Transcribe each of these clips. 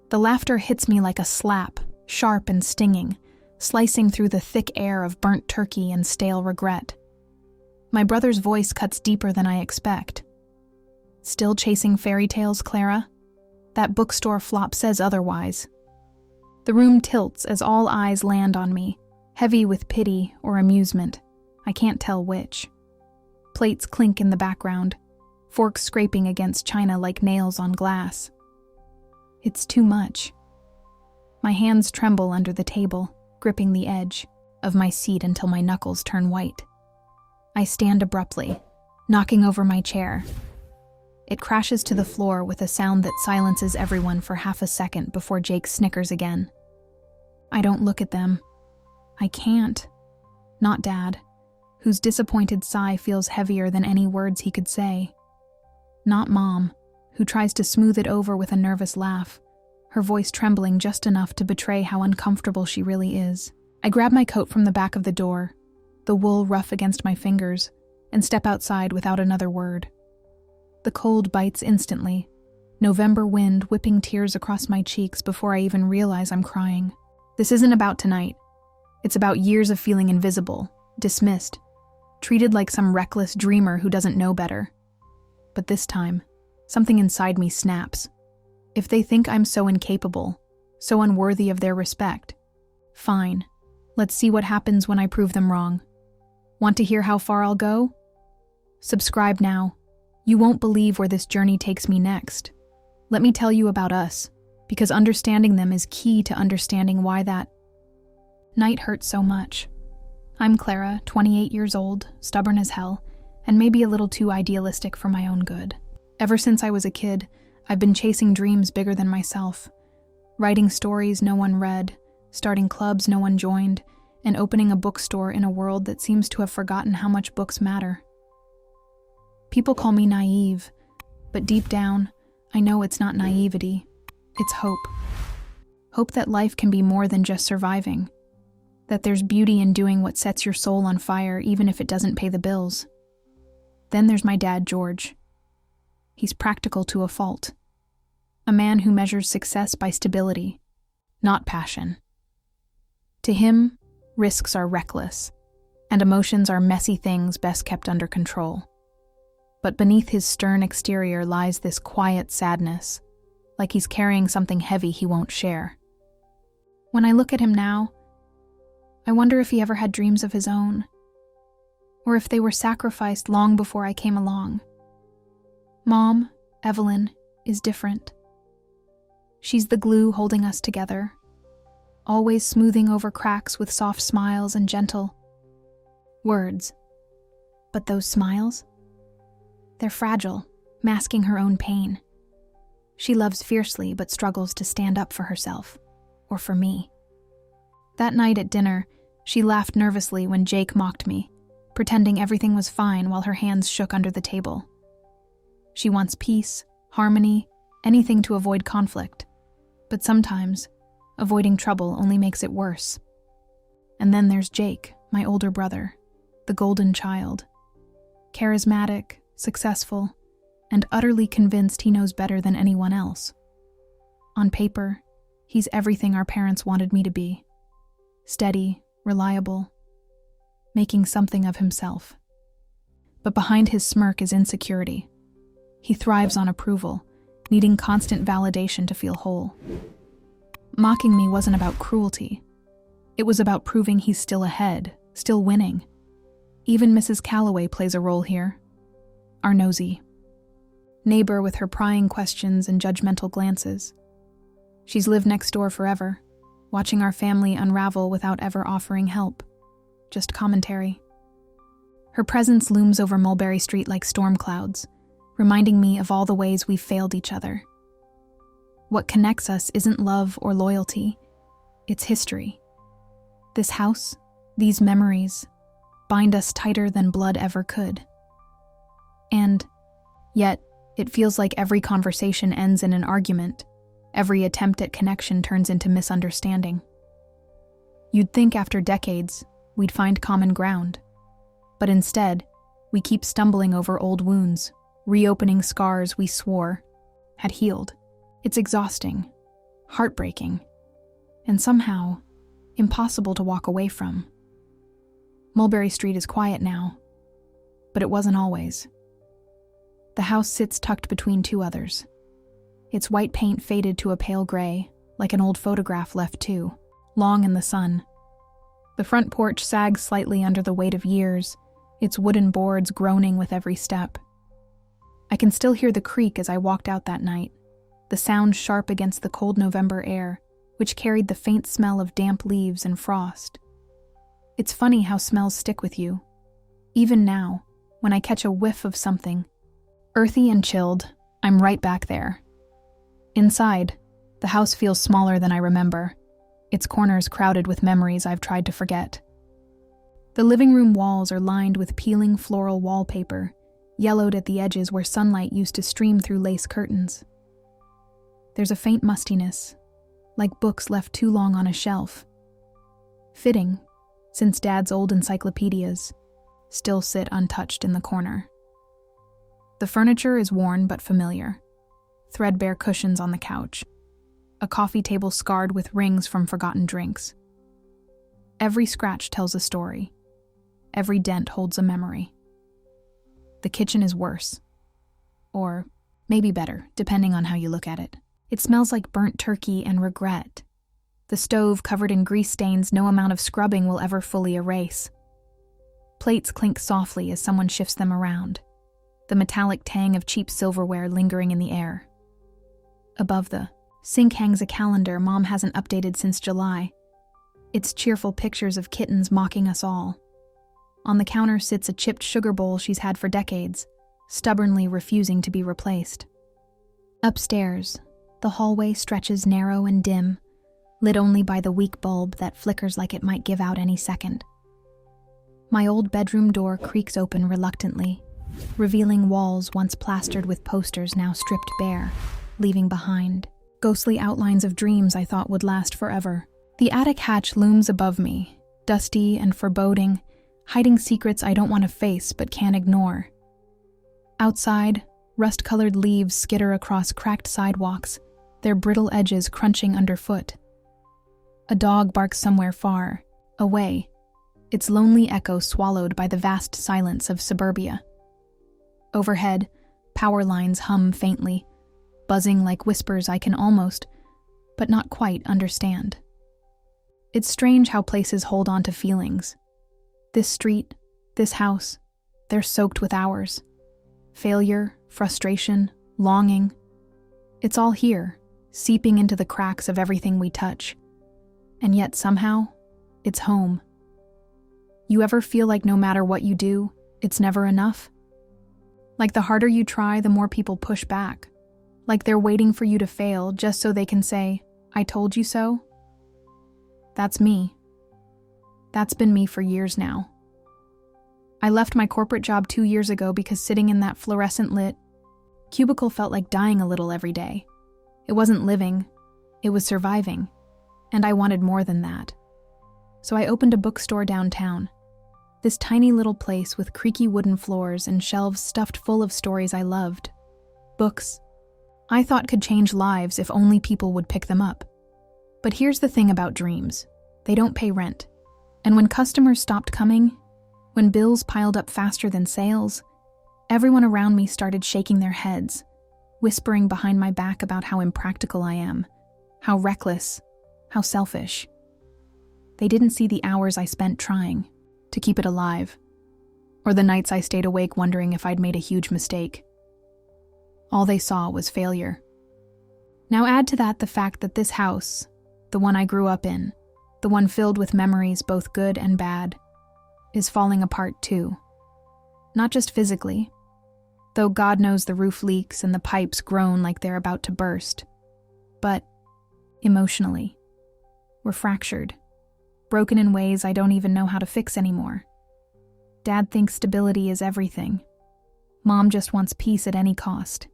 The laughter hits me like a slap, sharp and stinging, slicing through the thick air of burnt turkey and stale regret. My brother's voice cuts deeper than I expect. Still chasing fairy tales, Clara? That bookstore flop says otherwise. The room tilts as all eyes land on me, heavy with pity or amusement. I can't tell which. Plates clink in the background, forks scraping against china like nails on glass. It's too much. My hands tremble under the table, gripping the edge of my seat until my knuckles turn white. I stand abruptly, knocking over my chair. It crashes to the floor with a sound that silences everyone for half a second before Jake snickers again. I don't look at them. I can't. Not Dad, whose disappointed sigh feels heavier than any words he could say. Not Mom, who tries to smooth it over with a nervous laugh, her voice trembling just enough to betray how uncomfortable she really is. I grab my coat from the back of the door, the wool rough against my fingers, and step outside without another word. The cold bites instantly, November wind whipping tears across my cheeks before I even realize I'm crying. This isn't about tonight. It's about years of feeling invisible, dismissed, treated like some reckless dreamer who doesn't know better. But this time, something inside me snaps. If they think I'm so incapable, so unworthy of their respect, fine. Let's see what happens when I prove them wrong. Want to hear how far I'll go? Subscribe now. You won't believe where this journey takes me next. Let me tell you about us, because understanding them is key to understanding why that night hurt so much. I'm Clara, 28 years old, stubborn as hell, and maybe a little too idealistic for my own good. Ever since I was a kid, I've been chasing dreams bigger than myself, writing stories no one read, starting clubs no one joined, and opening a bookstore in a world that seems to have forgotten how much books matter. People call me naive, but deep down, I know it's not naivety. It's hope. Hope that life can be more than just surviving, that there's beauty in doing what sets your soul on fire even if it doesn't pay the bills. Then there's my dad, George. He's practical to a fault. A man who measures success by stability, not passion. To him, risks are reckless, and emotions are messy things best kept under control. But beneath his stern exterior lies this quiet sadness, like he's carrying something heavy he won't share. When I look at him now, I wonder if he ever had dreams of his own, or if they were sacrificed long before I came along. Mom, Evelyn, is different. She's the glue holding us together, always smoothing over cracks with soft smiles and gentle words. But those smiles? They're fragile, masking her own pain. She loves fiercely but struggles to stand up for herself, or for me. That night at dinner, she laughed nervously when Jake mocked me, pretending everything was fine while her hands shook under the table. She wants peace, harmony, anything to avoid conflict. But sometimes, avoiding trouble only makes it worse. And then there's Jake, my older brother, the golden child. Charismatic, successful, and utterly convinced he knows better than anyone else. On paper, he's everything our parents wanted me to be. Steady, reliable, making something of himself. But behind his smirk is insecurity. He thrives on approval, needing constant validation to feel whole. Mocking me wasn't about cruelty. It was about proving he's still ahead, still winning. Even Mrs. Calloway plays a role here. Our nosy neighbor with her prying questions and judgmental glances. She's lived next door forever, watching our family unravel without ever offering help, just commentary. Her presence looms over Mulberry Street like storm clouds, reminding me of all the ways we've failed each other. What connects us isn't love or loyalty, it's history. This house, these memories, bind us tighter than blood ever could. And yet, it feels like every conversation ends in an argument. Every attempt at connection turns into misunderstanding. You'd think after decades, we'd find common ground. But instead, we keep stumbling over old wounds, reopening scars we swore had healed. It's exhausting, heartbreaking, and somehow impossible to walk away from. Mulberry Street is quiet now, but it wasn't always. The house sits tucked between two others. Its white paint faded to a pale gray, like an old photograph left too, long in the sun. The front porch sags slightly under the weight of years, its wooden boards groaning with every step. I can still hear the creak as I walked out that night, the sound sharp against the cold November air, which carried the faint smell of damp leaves and frost. It's funny how smells stick with you. Even now, when I catch a whiff of something, earthy and chilled, I'm right back there. Inside, the house feels smaller than I remember, its corners crowded with memories I've tried to forget. The living room walls are lined with peeling floral wallpaper, yellowed at the edges where sunlight used to stream through lace curtains. There's a faint mustiness, like books left too long on a shelf. Fitting, since Dad's old encyclopedias still sit untouched in the corner. The furniture is worn but familiar. Threadbare cushions on the couch. A coffee table scarred with rings from forgotten drinks. Every scratch tells a story. Every dent holds a memory. The kitchen is worse. Or maybe better, depending on how you look at it. It smells like burnt turkey and regret. The stove covered in grease stains no amount of scrubbing will ever fully erase. Plates clink softly as someone shifts them around, the metallic tang of cheap silverware lingering in the air. Above the sink hangs a calendar Mom hasn't updated since July. Its cheerful pictures of kittens mocking us all. On the counter sits a chipped sugar bowl she's had for decades, stubbornly refusing to be replaced. Upstairs, the hallway stretches narrow and dim, lit only by the weak bulb that flickers like it might give out any second. My old bedroom door creaks open reluctantly, revealing walls once plastered with posters now stripped bare, leaving behind ghostly outlines of dreams I thought would last forever. The attic hatch looms above me, dusty and foreboding, hiding secrets I don't want to face but can't ignore. Outside, rust-colored leaves skitter across cracked sidewalks, their brittle edges crunching underfoot. A dog barks somewhere far, away, its lonely echo swallowed by the vast silence of suburbia. Overhead, power lines hum faintly, buzzing like whispers I can almost, but not quite, understand. It's strange how places hold on to feelings. This street, this house, they're soaked with ours. Failure, frustration, longing. It's all here, seeping into the cracks of everything we touch. And yet somehow, it's home. You ever feel like no matter what you do, it's never enough? Like the harder you try, the more people push back. Like they're waiting for you to fail just so they can say, "I told you so." That's me. That's been me for years now. I left my corporate job 2 years ago because sitting in that fluorescent-lit cubicle felt like dying a little every day. It wasn't living, it was surviving, and I wanted more than that. So I opened a bookstore downtown, this tiny little place with creaky wooden floors and shelves stuffed full of stories I loved. Books I thought could change lives if only people would pick them up. But here's the thing about dreams. They don't pay rent. And when customers stopped coming, when bills piled up faster than sales, everyone around me started shaking their heads, whispering behind my back about how impractical I am, how reckless, how selfish. They didn't see the hours I spent trying to keep it alive, or the nights I stayed awake wondering if I'd made a huge mistake. All they saw was failure. Now add to that the fact that this house, the one I grew up in, the one filled with memories both good and bad, is falling apart too. Not just physically, though God knows the roof leaks and the pipes groan like they're about to burst, but emotionally. We're fractured, broken in ways I don't even know how to fix anymore. Dad thinks stability is everything. Mom just wants peace at any cost.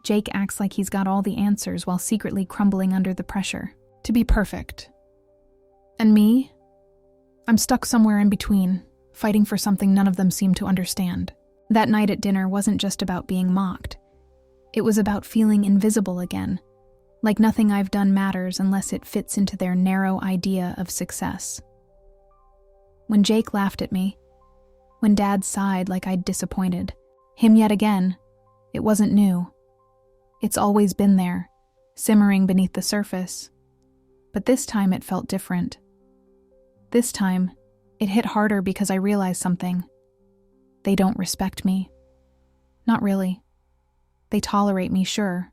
Jake acts like he's got all the answers while secretly crumbling under the pressure to be perfect. And me? I'm stuck somewhere in between, fighting for something none of them seem to understand. That night at dinner wasn't just about being mocked. It was about feeling invisible again, like nothing I've done matters unless it fits into their narrow idea of success. When Jake laughed at me, when Dad sighed like I'd disappointed him yet again, it wasn't new. It's always been there, simmering beneath the surface. But this time it felt different. This time, it hit harder because I realized something. They don't respect me. Not really. They tolerate me, sure.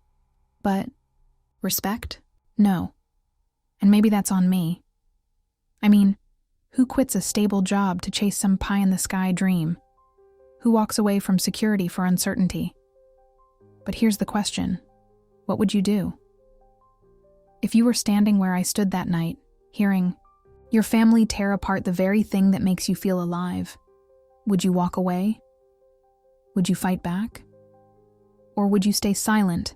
But respect? No. And maybe that's on me. I mean, who quits a stable job to chase some pie-in-the-sky dream? Who walks away from security for uncertainty? But here's the question. What would you do? If you were standing where I stood that night, hearing your family tear apart the very thing that makes you feel alive, would you walk away? Would you fight back? Or would you stay silent,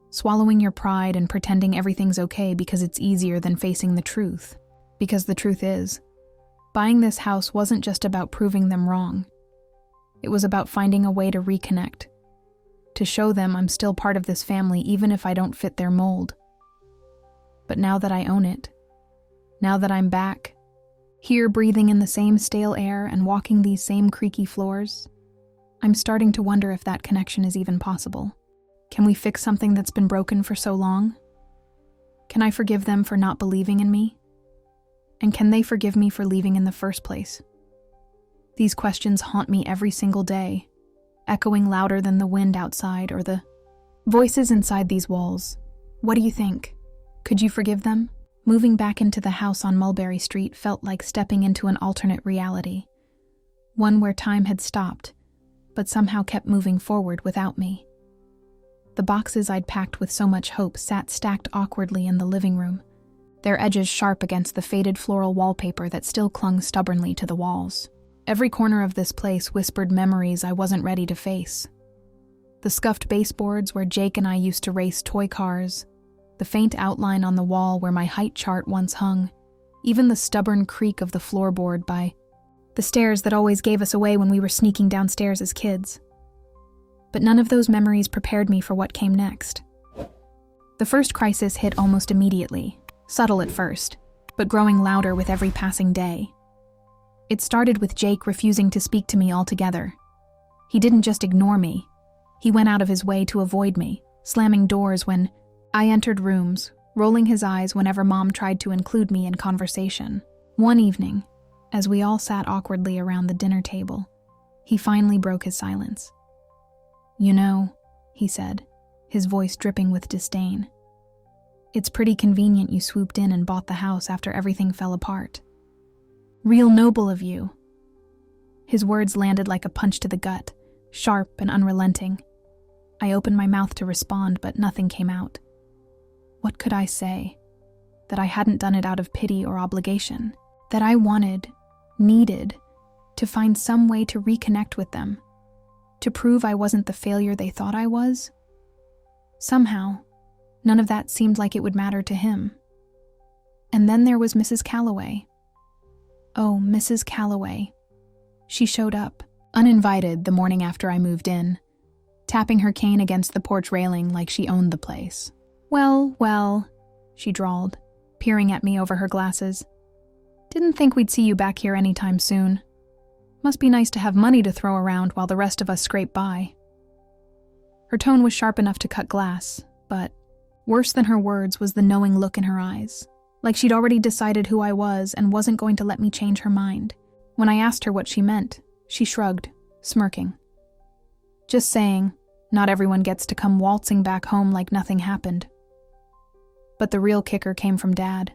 swallowing your pride and pretending everything's okay because it's easier than facing the truth? Because the truth is, buying this house wasn't just about proving them wrong. It was about finding a way to reconnect, to show them I'm still part of this family even if I don't fit their mold. But now that I own it, now that I'm back, here breathing in the same stale air and walking these same creaky floors, I'm starting to wonder if that connection is even possible. Can we fix something that's been broken for so long? Can I forgive them for not believing in me? And can they forgive me for leaving in the first place? These questions haunt me every single day, echoing louder than the wind outside or the voices inside these walls. What do you think? Could you forgive them? Moving back into the house on Mulberry Street felt like stepping into an alternate reality, one where time had stopped, but somehow kept moving forward without me. The boxes I'd packed with so much hope sat stacked awkwardly in the living room, their edges sharp against the faded floral wallpaper that still clung stubbornly to the walls. Every corner of this place whispered memories I wasn't ready to face. The scuffed baseboards where Jake and I used to race toy cars, the faint outline on the wall where my height chart once hung, even the stubborn creak of the floorboard by the stairs that always gave us away when we were sneaking downstairs as kids. But none of those memories prepared me for what came next. The first crisis hit almost immediately, subtle at first, but growing louder with every passing day. It started with Jake refusing to speak to me altogether. He didn't just ignore me. He went out of his way to avoid me, slamming doors when I entered rooms, rolling his eyes whenever Mom tried to include me in conversation. One evening, as we all sat awkwardly around the dinner table, he finally broke his silence. "You know," he said, his voice dripping with disdain, "it's pretty convenient you swooped in and bought the house after everything fell apart. Real noble of you." His words landed like a punch to the gut, sharp and unrelenting. I opened my mouth to respond, but nothing came out. What could I say? That I hadn't done it out of pity or obligation. That I needed, to find some way to reconnect with them. To prove I wasn't the failure they thought I was? Somehow, none of that seemed like it would matter to him. And then there was Mrs. Calloway. Oh, Mrs. Calloway. She showed up, uninvited, the morning after I moved in, tapping her cane against the porch railing like she owned the place. Well, she drawled, peering at me over her glasses. "Didn't think we'd see you back here anytime soon. Must be nice to have money to throw around while the rest of us scrape by." Her tone was sharp enough to cut glass, but worse than her words was the knowing look in her eyes, like she'd already decided who I was and wasn't going to let me change her mind. When I asked her what she meant, she shrugged, smirking. "Just saying, not everyone gets to come waltzing back home like nothing happened." But the real kicker came from Dad.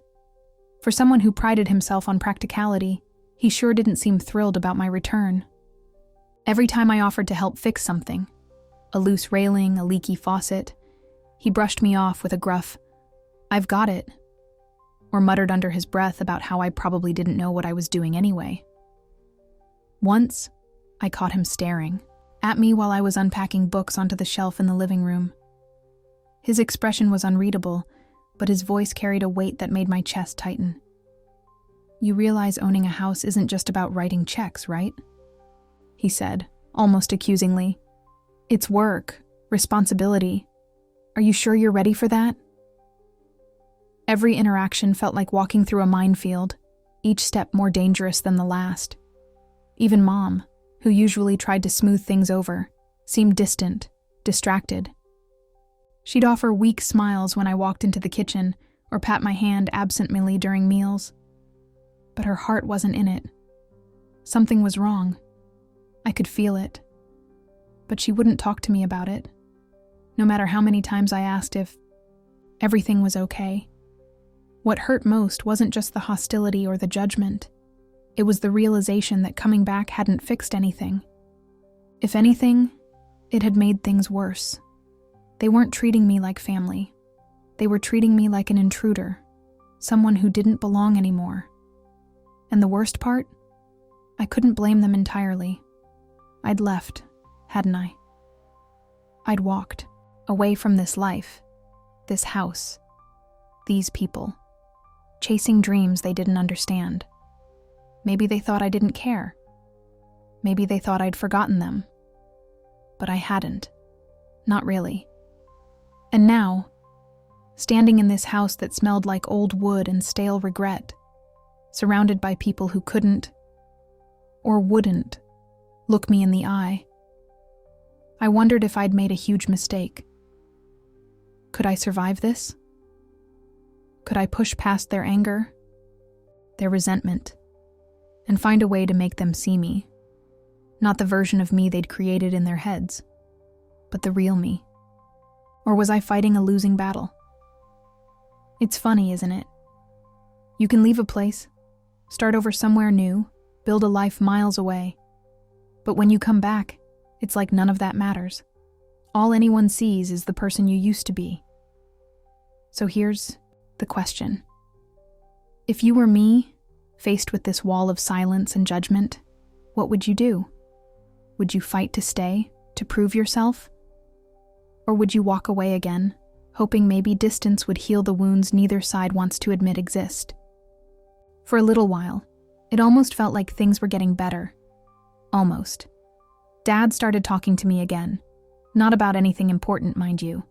For someone who prided himself on practicality, he sure didn't seem thrilled about my return. Every time I offered to help fix something, a loose railing, a leaky faucet, he brushed me off with a gruff, "I've got it," or muttered under his breath about how I probably didn't know what I was doing anyway. Once, I caught him staring at me while I was unpacking books onto the shelf in the living room. His expression was unreadable, but his voice carried a weight that made my chest tighten. "You realize owning a house isn't just about writing checks, right?" he said, almost accusingly. "It's work, responsibility. Are you sure you're ready for that?" Every interaction felt like walking through a minefield, each step more dangerous than the last. Even Mom, who usually tried to smooth things over, seemed distant, distracted. She'd offer weak smiles when I walked into the kitchen or pat my hand absentmindly during meals. But her heart wasn't in it. Something was wrong. I could feel it. But she wouldn't talk to me about it, no matter how many times I asked if everything was okay. What hurt most wasn't just the hostility or the judgment. It was the realization that coming back hadn't fixed anything. If anything, it had made things worse. They weren't treating me like family. They were treating me like an intruder, someone who didn't belong anymore. And the worst part? I couldn't blame them entirely. I'd left, hadn't I? I'd walked away from this life, this house, these people, chasing dreams they didn't understand. Maybe they thought I didn't care. Maybe they thought I'd forgotten them. But I hadn't. Not really. And now, standing in this house that smelled like old wood and stale regret, surrounded by people who couldn't, or wouldn't, look me in the eye, I wondered if I'd made a huge mistake. Could I survive this? Could I push past their anger, their resentment, and find a way to make them see me? Not the version of me they'd created in their heads, but the real me. Or was I fighting a losing battle? It's funny, isn't it? You can leave a place, start over somewhere new, build a life miles away. But when you come back, it's like none of that matters. All anyone sees is the person you used to be. So here's the question. If you were me, faced with this wall of silence and judgment, what would you do? Would you fight to stay, to prove yourself? Or would you walk away again, hoping maybe distance would heal the wounds neither side wants to admit exist? For a little while, it almost felt like things were getting better. Almost. Dad started talking to me again. Not about anything important, mind you,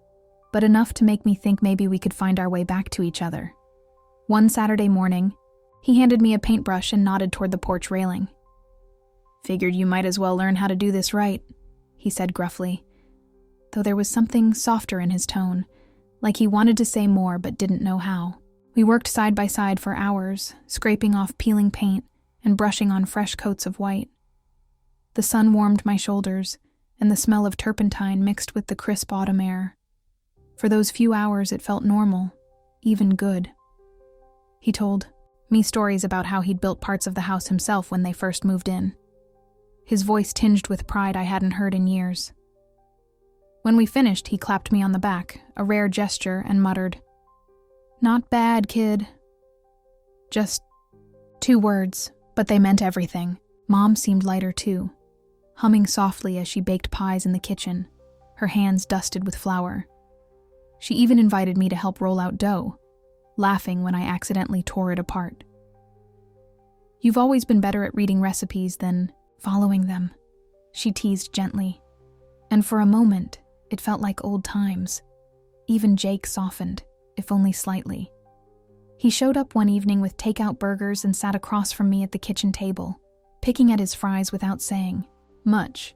but enough to make me think maybe we could find our way back to each other. One Saturday morning, he handed me a paintbrush and nodded toward the porch railing. "Figured you might as well learn how to do this right," he said gruffly, though there was something softer in his tone, like he wanted to say more but didn't know how. We worked side by side for hours, scraping off peeling paint and brushing on fresh coats of white. The sun warmed my shoulders, and the smell of turpentine mixed with the crisp autumn air. For those few hours it felt normal, even good. He told me stories about how he'd built parts of the house himself when they first moved in. His voice tinged with pride I hadn't heard in years. When we finished, he clapped me on the back, a rare gesture, and muttered, "Not bad, kid." Just 2 words, but they meant everything. Mom seemed lighter too, humming softly as she baked pies in the kitchen, her hands dusted with flour. She even invited me to help roll out dough, laughing when I accidentally tore it apart. "You've always been better at reading recipes than following them," she teased gently. And for a moment, it felt like old times. Even Jake softened, if only slightly. He showed up one evening with takeout burgers and sat across from me at the kitchen table, picking at his fries without saying much.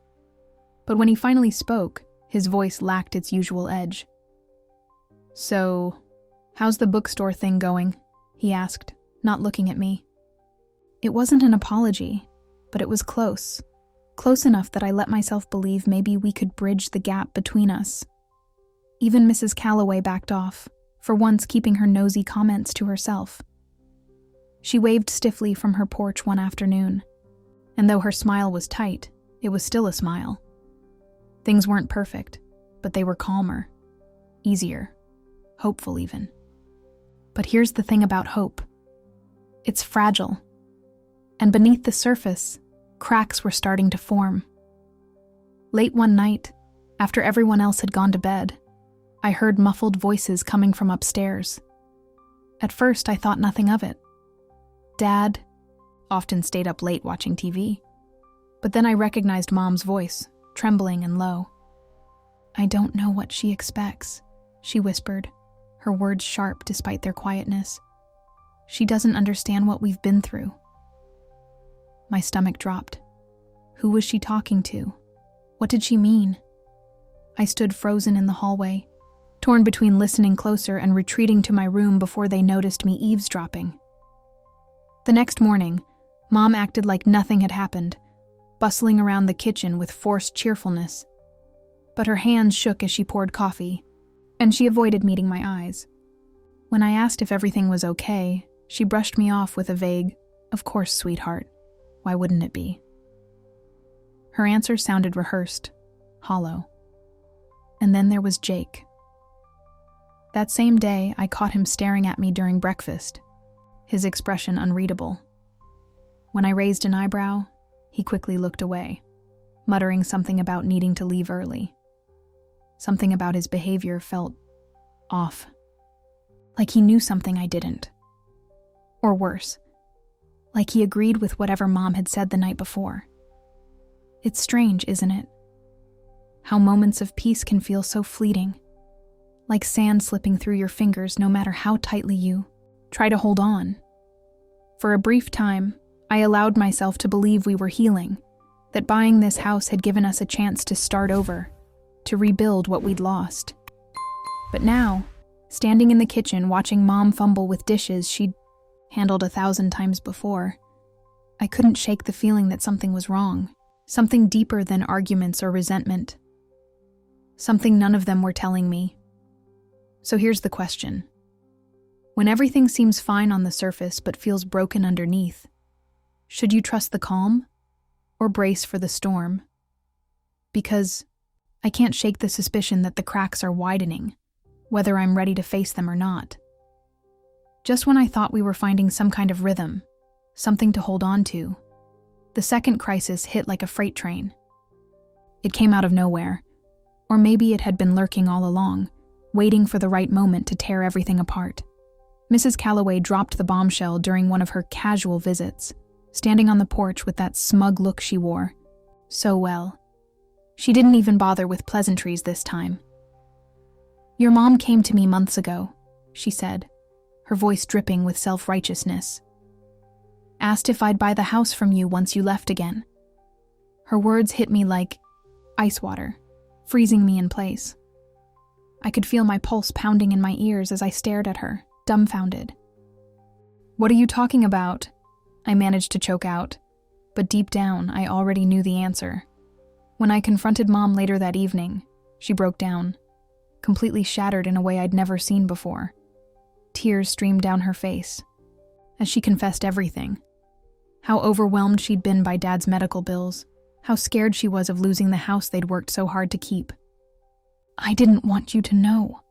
But when he finally spoke, his voice lacked its usual edge. "So, how's the bookstore thing going?" he asked, not looking at me. It wasn't an apology, but it was close. Close enough that I let myself believe maybe we could bridge the gap between us. Even Mrs. Calloway backed off, for once keeping her nosy comments to herself. She waved stiffly from her porch one afternoon, and though her smile was tight, it was still a smile. Things weren't perfect, but they were calmer, easier, hopeful even. But here's the thing about hope. It's fragile, and beneath the surface, cracks were starting to form. Late one night, after everyone else had gone to bed, I heard muffled voices coming from upstairs. At first, I thought nothing of it. Dad often stayed up late watching TV. But then I recognized Mom's voice, trembling and low. "I don't know what she expects," she whispered, her words sharp despite their quietness. She doesn't understand what we've been through. My stomach dropped. Who was she talking to? What did she mean? I stood frozen in the hallway, torn between listening closer and retreating to my room before they noticed me eavesdropping. The next morning, Mom acted like nothing had happened, bustling around the kitchen with forced cheerfulness. But her hands shook as she poured coffee, and she avoided meeting my eyes. When I asked if everything was okay, she brushed me off with a vague, "Of course, sweetheart. Why wouldn't it be?" Her answer sounded rehearsed, hollow. And then there was Jake. That same day, I caught him staring at me during breakfast, his expression unreadable. When I raised an eyebrow, he quickly looked away, muttering something about needing to leave early. Something about his behavior felt off, like he knew something I didn't. Or worse, like he agreed with whatever Mom had said the night before. It's strange, isn't it? How moments of peace can feel so fleeting, like sand slipping through your fingers no matter how tightly you try to hold on. For a brief time, I allowed myself to believe we were healing, that buying this house had given us a chance to start over, to rebuild what we'd lost. But now, standing in the kitchen watching Mom fumble with dishes she'd handled 1,000 times before, I couldn't shake the feeling that something was wrong, something deeper than arguments or resentment. Something none of them were telling me. So here's the question. When everything seems fine on the surface but feels broken underneath, should you trust the calm or brace for the storm? Because I can't shake the suspicion that the cracks are widening, whether I'm ready to face them or not. Just when I thought we were finding some kind of rhythm, something to hold on to, the second crisis hit like a freight train. It came out of nowhere, or maybe it had been lurking all along, waiting for the right moment to tear everything apart. Mrs. Calloway dropped the bombshell during one of her casual visits, standing on the porch with that smug look she wore so well. She didn't even bother with pleasantries this time. "Your mom came to me months ago," she said, her voice dripping with self-righteousness. "Asked if I'd buy the house from you once you left again." Her words hit me like ice water, freezing me in place. I could feel my pulse pounding in my ears as I stared at her, dumbfounded. "What are you talking about?" I managed to choke out, but deep down, I already knew the answer. When I confronted Mom later that evening, she broke down, completely shattered in a way I'd never seen before. Tears streamed down her face, as she confessed everything. How overwhelmed she'd been by Dad's medical bills, how scared she was of losing the house they'd worked so hard to keep. "I didn't want you to know,"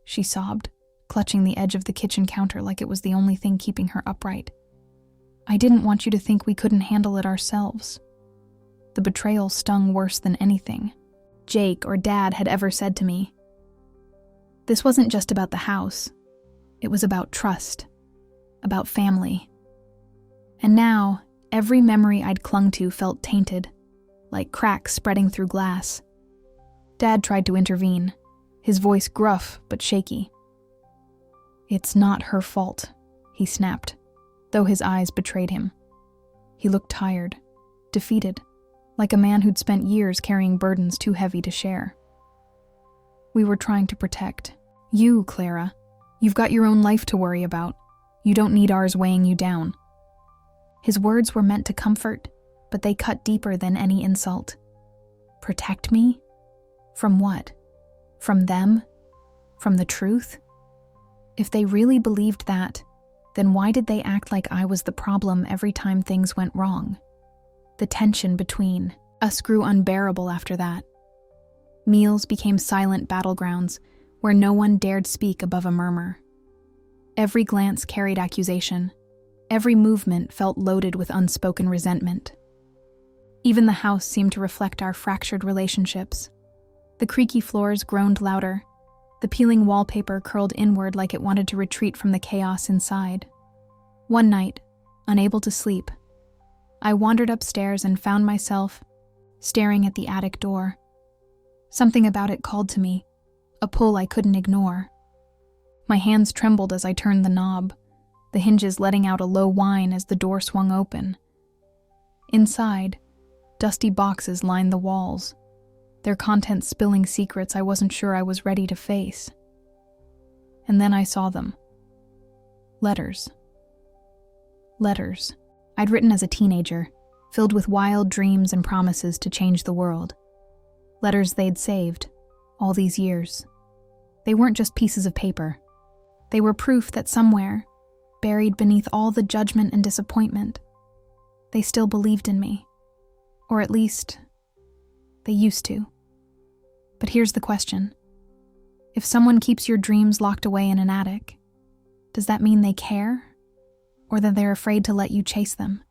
she sobbed, clutching the edge of the kitchen counter like it was the only thing keeping her upright. "I didn't want you to think we couldn't handle it ourselves." The betrayal stung worse than anything Jake or Dad had ever said to me. This wasn't just about the house. It was about trust, about family. And now, every memory I'd clung to felt tainted, like cracks spreading through glass. Dad tried to intervene, his voice gruff but shaky. "It's not her fault," he snapped, though his eyes betrayed him. He looked tired, defeated, like a man who'd spent years carrying burdens too heavy to share. "We were trying to protect you, Clara. You've got your own life to worry about. You don't need ours weighing you down." His words were meant to comfort, but they cut deeper than any insult. Protect me? From what? From them? From the truth? If they really believed that, then why did they act like I was the problem every time things went wrong? The tension between us grew unbearable after that. Meals became silent battlegrounds where no one dared speak above a murmur. Every glance carried accusation. Every movement felt loaded with unspoken resentment. Even the house seemed to reflect our fractured relationships. The creaky floors groaned louder. The peeling wallpaper curled inward like it wanted to retreat from the chaos inside. One night, unable to sleep, I wandered upstairs and found myself staring at the attic door. Something about it called to me, a pull I couldn't ignore. My hands trembled as I turned the knob, the hinges letting out a low whine as the door swung open. Inside, dusty boxes lined the walls, their contents spilling secrets I wasn't sure I was ready to face. And then I saw them. Letters. Letters I'd written as a teenager, filled with wild dreams and promises to change the world. Letters they'd saved, all these years. They weren't just pieces of paper. They were proof that somewhere, buried beneath all the judgment and disappointment, they still believed in me. Or at least, they used to. But here's the question. If someone keeps your dreams locked away in an attic, does that mean they care? Or that they're afraid to let you chase them?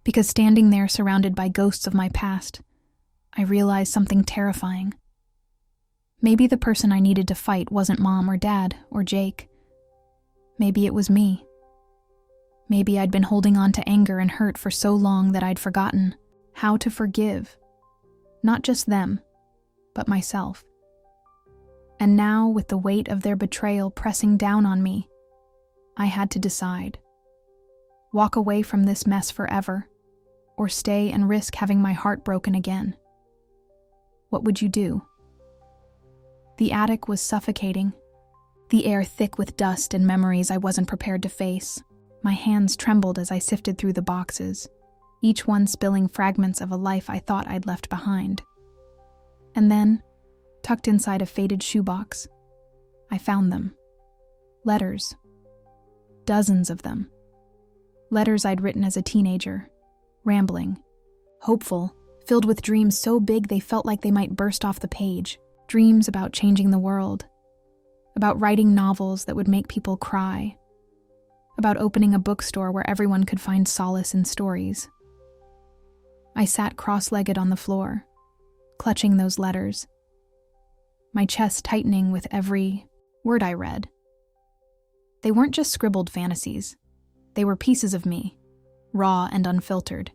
Because standing there surrounded by ghosts of my past, I realized something terrifying. Maybe the person I needed to fight wasn't Mom or Dad or Jake. Maybe it was me. Maybe I'd been holding on to anger and hurt for so long that I'd forgotten how to forgive. Not just them, but myself. And now, with the weight of their betrayal pressing down on me, I had to decide. Walk away from this mess forever, or stay and risk having my heart broken again. What would you do? The attic was suffocating, the air thick with dust and memories I wasn't prepared to face. My hands trembled as I sifted through the boxes, each one spilling fragments of a life I thought I'd left behind. And then, tucked inside a faded shoebox, I found them. Letters. Dozens of them. Letters I'd written as a teenager, rambling, hopeful, filled with dreams so big they felt like they might burst off the page. Dreams about changing the world, about writing novels that would make people cry, about opening a bookstore where everyone could find solace in stories. I sat cross-legged on the floor, clutching those letters, my chest tightening with every word I read. They weren't just scribbled fantasies. They were pieces of me, raw and unfiltered,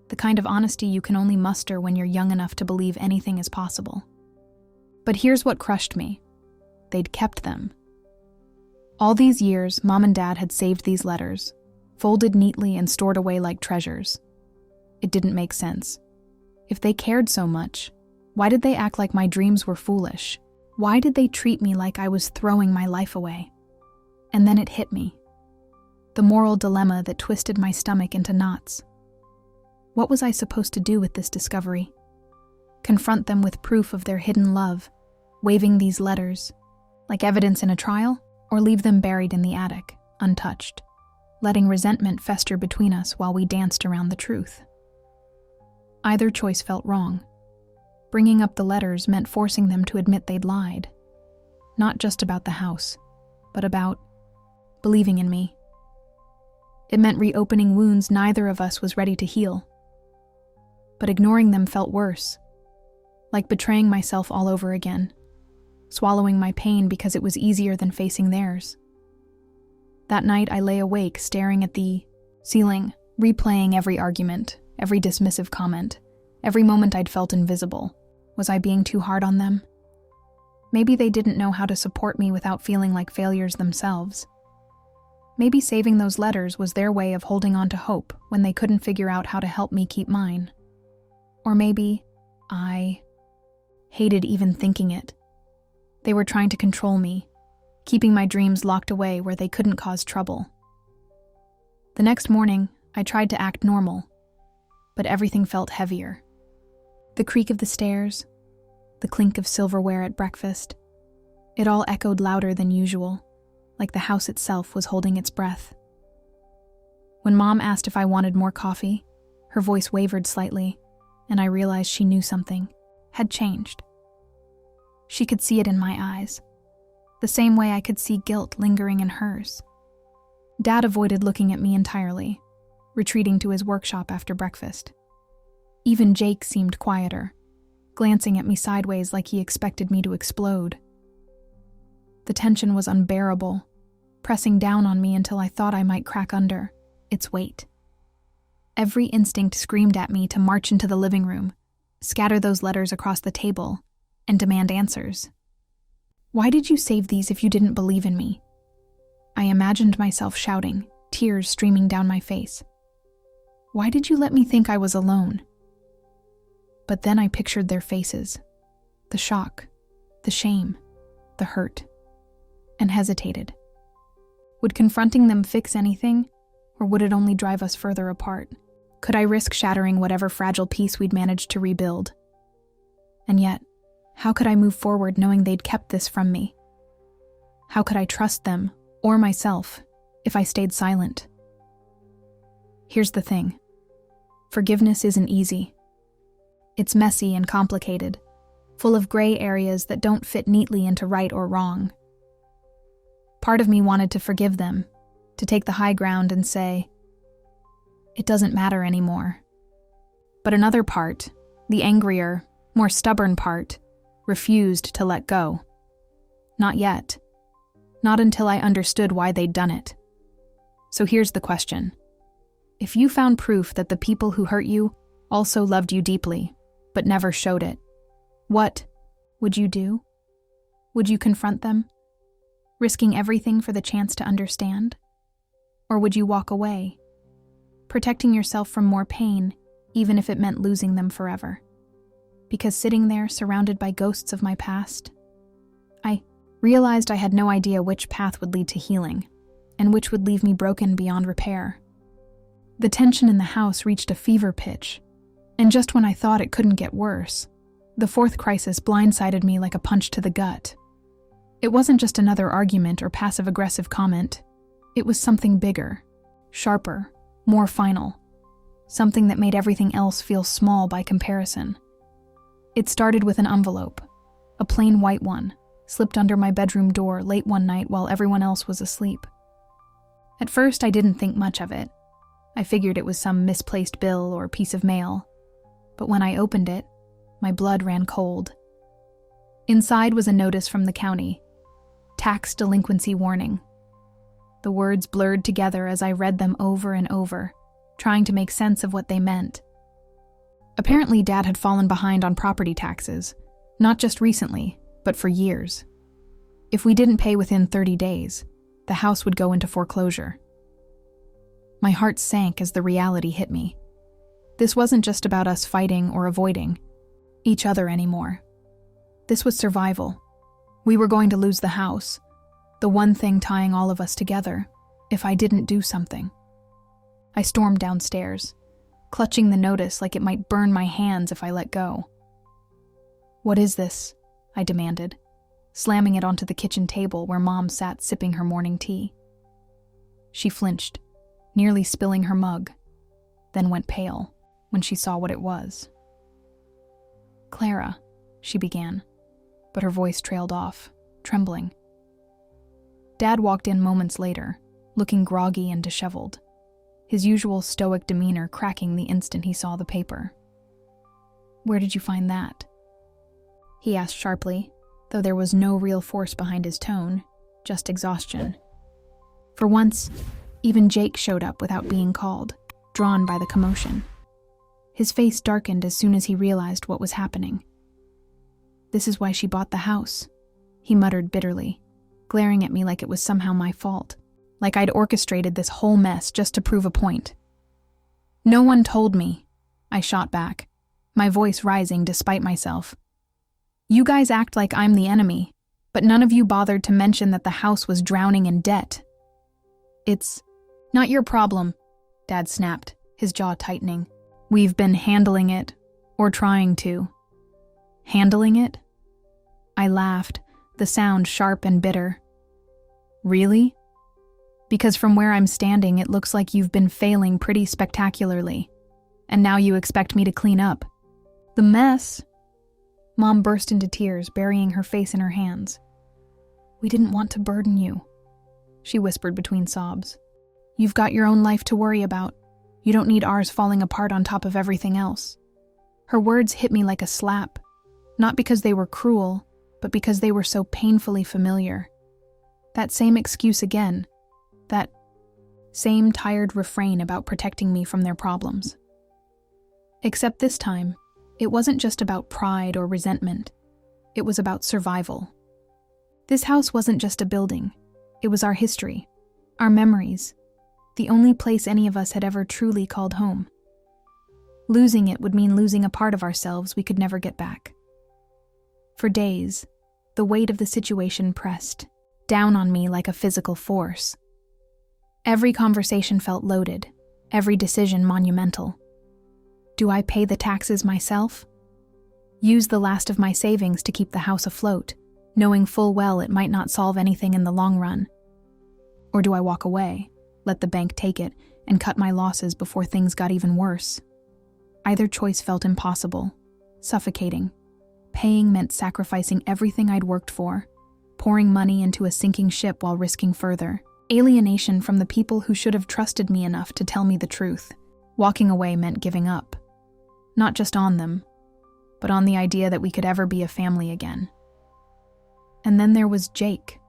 the kind of honesty you can only muster when you're young enough to believe anything is possible. But here's what crushed me. They'd kept them. All these years, Mom and Dad had saved these letters, folded neatly and stored away like treasures. It didn't make sense. If they cared so much, why did they act like my dreams were foolish? Why did they treat me like I was throwing my life away? And then it hit me. The moral dilemma that twisted my stomach into knots. What was I supposed to do with this discovery? Confront them with proof of their hidden love, waving these letters, like evidence in a trial, or leave them buried in the attic, untouched, letting resentment fester between us while we danced around the truth. Either choice felt wrong. Bringing up the letters meant forcing them to admit they'd lied, not just about the house, but about believing in me. It meant reopening wounds neither of us was ready to heal. But ignoring them felt worse. Like betraying myself all over again, swallowing my pain because it was easier than facing theirs. That night I lay awake staring at the ceiling, replaying every argument, every dismissive comment, every moment I'd felt invisible. Was I being too hard on them? Maybe they didn't know how to support me without feeling like failures themselves. Maybe saving those letters was their way of holding on to hope when they couldn't figure out how to help me keep mine. Or maybe I hated even thinking it. They were trying to control me, keeping my dreams locked away where they couldn't cause trouble. The next morning, I tried to act normal, but everything felt heavier. The creak of the stairs, the clink of silverware at breakfast, it all echoed louder than usual, like the house itself was holding its breath. When Mom asked if I wanted more coffee, her voice wavered slightly, and I realized she knew something had changed. She could see it in my eyes, the same way I could see guilt lingering in hers. Dad avoided looking at me entirely, retreating to his workshop after breakfast. Even Jake seemed quieter, glancing at me sideways like he expected me to explode. The tension was unbearable, pressing down on me until I thought I might crack under its weight. Every instinct screamed at me to march into the living room, scatter those letters across the table, and demand answers. Why did you save these if you didn't believe in me? I imagined myself shouting, tears streaming down my face. Why did you let me think I was alone? But then I pictured their faces, the shock, the shame, the hurt, and hesitated. Would confronting them fix anything, or would it only drive us further apart? Could I risk shattering whatever fragile piece we'd managed to rebuild? And yet, how could I move forward knowing they'd kept this from me? How could I trust them, or myself, if I stayed silent? Here's the thing. Forgiveness isn't easy. It's messy and complicated, full of gray areas that don't fit neatly into right or wrong. Part of me wanted to forgive them, to take the high ground and say, it doesn't matter anymore. But another part, the angrier, more stubborn part, refused to let go. Not yet. Not until I understood why they'd done it. So here's the question. If you found proof that the people who hurt you also loved you deeply, but never showed it, what would you do? Would you confront them, risking everything for the chance to understand? Or would you walk away, protecting yourself from more pain, even if it meant losing them forever? Because sitting there, surrounded by ghosts of my past, I realized I had no idea which path would lead to healing, and which would leave me broken beyond repair. The tension in the house reached a fever pitch, and just when I thought it couldn't get worse, the fourth crisis blindsided me like a punch to the gut. It wasn't just another argument or passive-aggressive comment. It was something bigger, sharper, more final, something that made everything else feel small by comparison. It started with an envelope, a plain white one, slipped under my bedroom door late one night while everyone else was asleep. At first, I didn't think much of it. I figured it was some misplaced bill or piece of mail. But when I opened it, my blood ran cold. Inside was a notice from the county. Tax delinquency warning. The words blurred together as I read them over and over, trying to make sense of what they meant. Apparently, Dad had fallen behind on property taxes, not just recently, but for years. If we didn't pay within 30 days, the house would go into foreclosure. My heart sank as the reality hit me. This wasn't just about us fighting or avoiding each other anymore. This was survival. We were going to lose the house, the one thing tying all of us together, if I didn't do something. I stormed downstairs, clutching the notice like it might burn my hands if I let go. "What is this?" I demanded, slamming it onto the kitchen table where Mom sat sipping her morning tea. She flinched, nearly spilling her mug, then went pale when she saw what it was. "Clara," she began, but her voice trailed off, trembling. Dad walked in moments later, looking groggy and disheveled, his usual stoic demeanor cracking the instant he saw the paper. "Where did you find that?" he asked sharply, though there was no real force behind his tone, just exhaustion. For once, even Jake showed up without being called, drawn by the commotion. His face darkened as soon as he realized what was happening. "This is why she bought the house," he muttered bitterly, glaring at me like it was somehow my fault, like I'd orchestrated this whole mess just to prove a point. "No one told me," I shot back, my voice rising despite myself. "You guys act like I'm the enemy, but none of you bothered to mention that the house was drowning in debt." "It's not your problem," Dad snapped, his jaw tightening. "We've been handling it, or trying to." "Handling it?" I laughed, the sound sharp and bitter. "Really? Because from where I'm standing, it looks like you've been failing pretty spectacularly, and now you expect me to clean up. The mess." Mom burst into tears, burying her face in her hands. "We didn't want to burden you," she whispered between sobs. "You've got your own life to worry about. You don't need ours falling apart on top of everything else." Her words hit me like a slap, not because they were cruel, but because they were so painfully familiar. That same excuse again, that same tired refrain about protecting me from their problems. Except this time, it wasn't just about pride or resentment. It was about survival. This house wasn't just a building. It was our history, our memories, the only place any of us had ever truly called home. Losing it would mean losing a part of ourselves we could never get back. For days, the weight of the situation pressed down on me like a physical force. Every conversation felt loaded, every decision monumental. Do I pay the taxes myself? Use the last of my savings to keep the house afloat, knowing full well it might not solve anything in the long run? Or do I walk away, let the bank take it, and cut my losses before things got even worse? Either choice felt impossible, suffocating. Paying meant sacrificing everything I'd worked for, pouring money into a sinking ship while risking further. Alienation from the people who should have trusted me enough to tell me the truth. Walking away meant giving up. Not just on them, but on the idea that we could ever be a family again. And then there was Jake,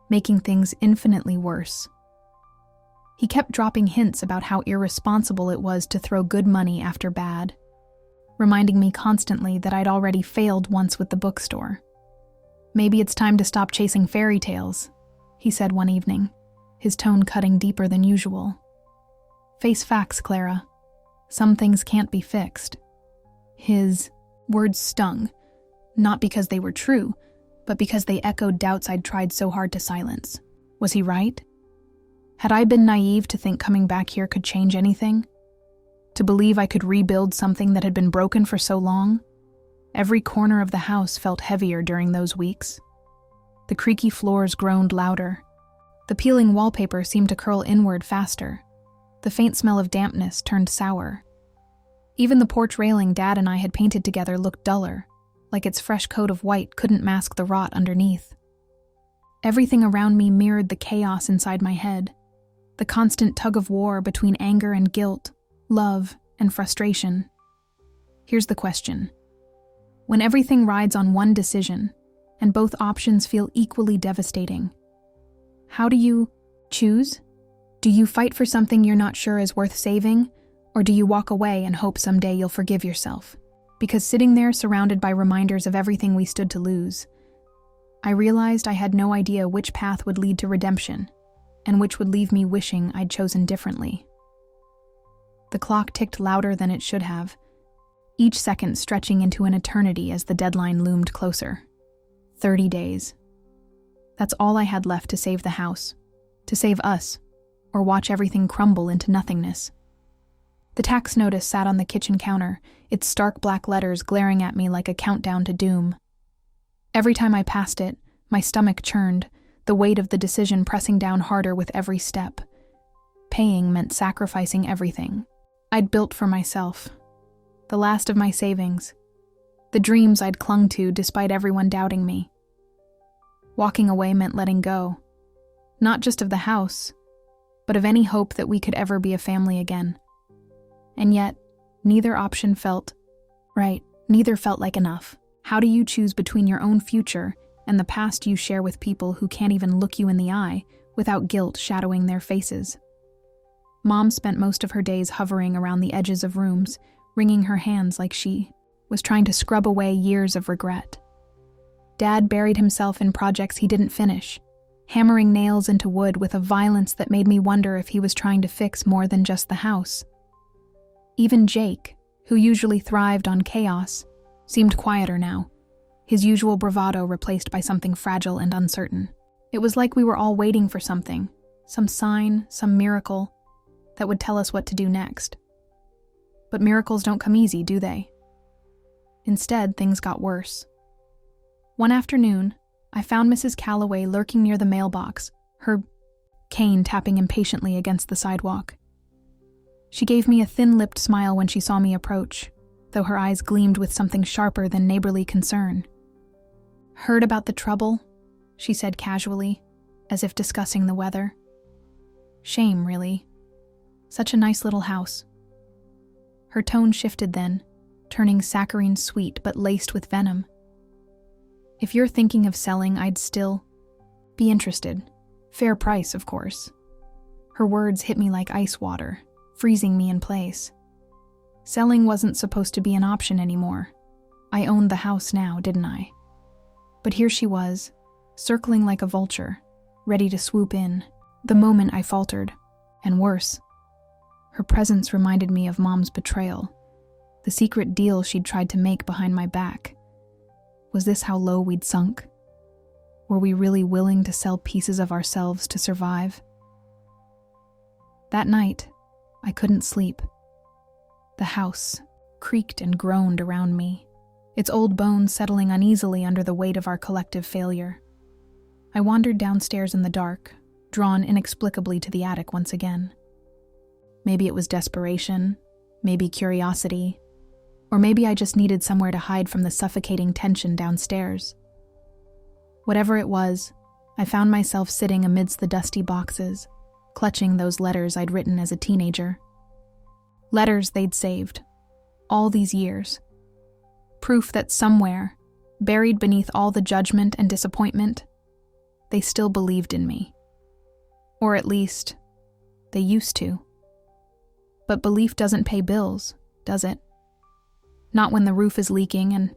making things infinitely worse. He kept dropping hints about how irresponsible it was to throw good money after bad, reminding me constantly that I'd already failed once with the bookstore. Maybe it's time to stop chasing fairy tales, he said one evening, his tone cutting deeper than usual. Face facts, Clara. Some things can't be fixed. His words stung, not because they were true, but because they echoed doubts I'd tried so hard to silence. Was he right? Had I been naive to think coming back here could change anything? To believe I could rebuild something that had been broken for so long? Every corner of the house felt heavier during those weeks. The creaky floors groaned louder. The peeling wallpaper seemed to curl inward faster. The faint smell of dampness turned sour. Even the porch railing Dad and I had painted together looked duller, like its fresh coat of white couldn't mask the rot underneath. Everything around me mirrored the chaos inside my head, the constant tug-of-war between anger and guilt, love and frustration. Here's the question. When everything rides on one decision, and both options feel equally devastating, how do you choose? Do you fight for something you're not sure is worth saving, or do you walk away and hope someday you'll forgive yourself? Because sitting there surrounded by reminders of everything we stood to lose, I realized I had no idea which path would lead to redemption, and which would leave me wishing I'd chosen differently. The clock ticked louder than it should have, each second stretching into an eternity as the deadline loomed closer. 30 days. That's all I had left to save the house, to save us, or watch everything crumble into nothingness. The tax notice sat on the kitchen counter, its stark black letters glaring at me like a countdown to doom. Every time I passed it, my stomach churned, the weight of the decision pressing down harder with every step. Paying meant sacrificing everything I'd built for myself, the last of my savings, the dreams I'd clung to despite everyone doubting me. Walking away meant letting go, not just of the house, but of any hope that we could ever be a family again. And yet, neither option felt right, neither felt like enough. How do you choose between your own future and the past you share with people who can't even look you in the eye without guilt shadowing their faces? Mom spent most of her days hovering around the edges of rooms, wringing her hands like she was trying to scrub away years of regret. Dad buried himself in projects he didn't finish, hammering nails into wood with a violence that made me wonder if he was trying to fix more than just the house. Even Jake, who usually thrived on chaos, seemed quieter now, his usual bravado replaced by something fragile and uncertain. It was like we were all waiting for something, some sign, some miracle, that would tell us what to do next. But miracles don't come easy, do they? Instead, things got worse. One afternoon, I found Mrs. Calloway lurking near the mailbox, her cane tapping impatiently against the sidewalk. She gave me a thin-lipped smile when she saw me approach, though her eyes gleamed with something sharper than neighborly concern. "Heard about the trouble?" she said casually, as if discussing the weather. "Shame, really. Such a nice little house." Her tone shifted then, turning saccharine sweet but laced with venom. "If you're thinking of selling, I'd still be interested. Fair price, of course." Her words hit me like ice water, freezing me in place. Selling wasn't supposed to be an option anymore. I owned the house now, didn't I? But here she was, circling like a vulture, ready to swoop in the moment I faltered. And worse, her presence reminded me of Mom's betrayal, the secret deal she'd tried to make behind my back. Was this how low we'd sunk? Were we really willing to sell pieces of ourselves to survive? That night, I couldn't sleep. The house creaked and groaned around me, its old bones settling uneasily under the weight of our collective failure. I wandered downstairs in the dark, drawn inexplicably to the attic once again. Maybe it was desperation, maybe curiosity, or maybe I just needed somewhere to hide from the suffocating tension downstairs. Whatever it was, I found myself sitting amidst the dusty boxes, clutching those letters I'd written as a teenager. Letters they'd saved, all these years. Proof that somewhere, buried beneath all the judgment and disappointment, they still believed in me. Or at least, they used to. But belief doesn't pay bills, does it? Not when the roof is leaking and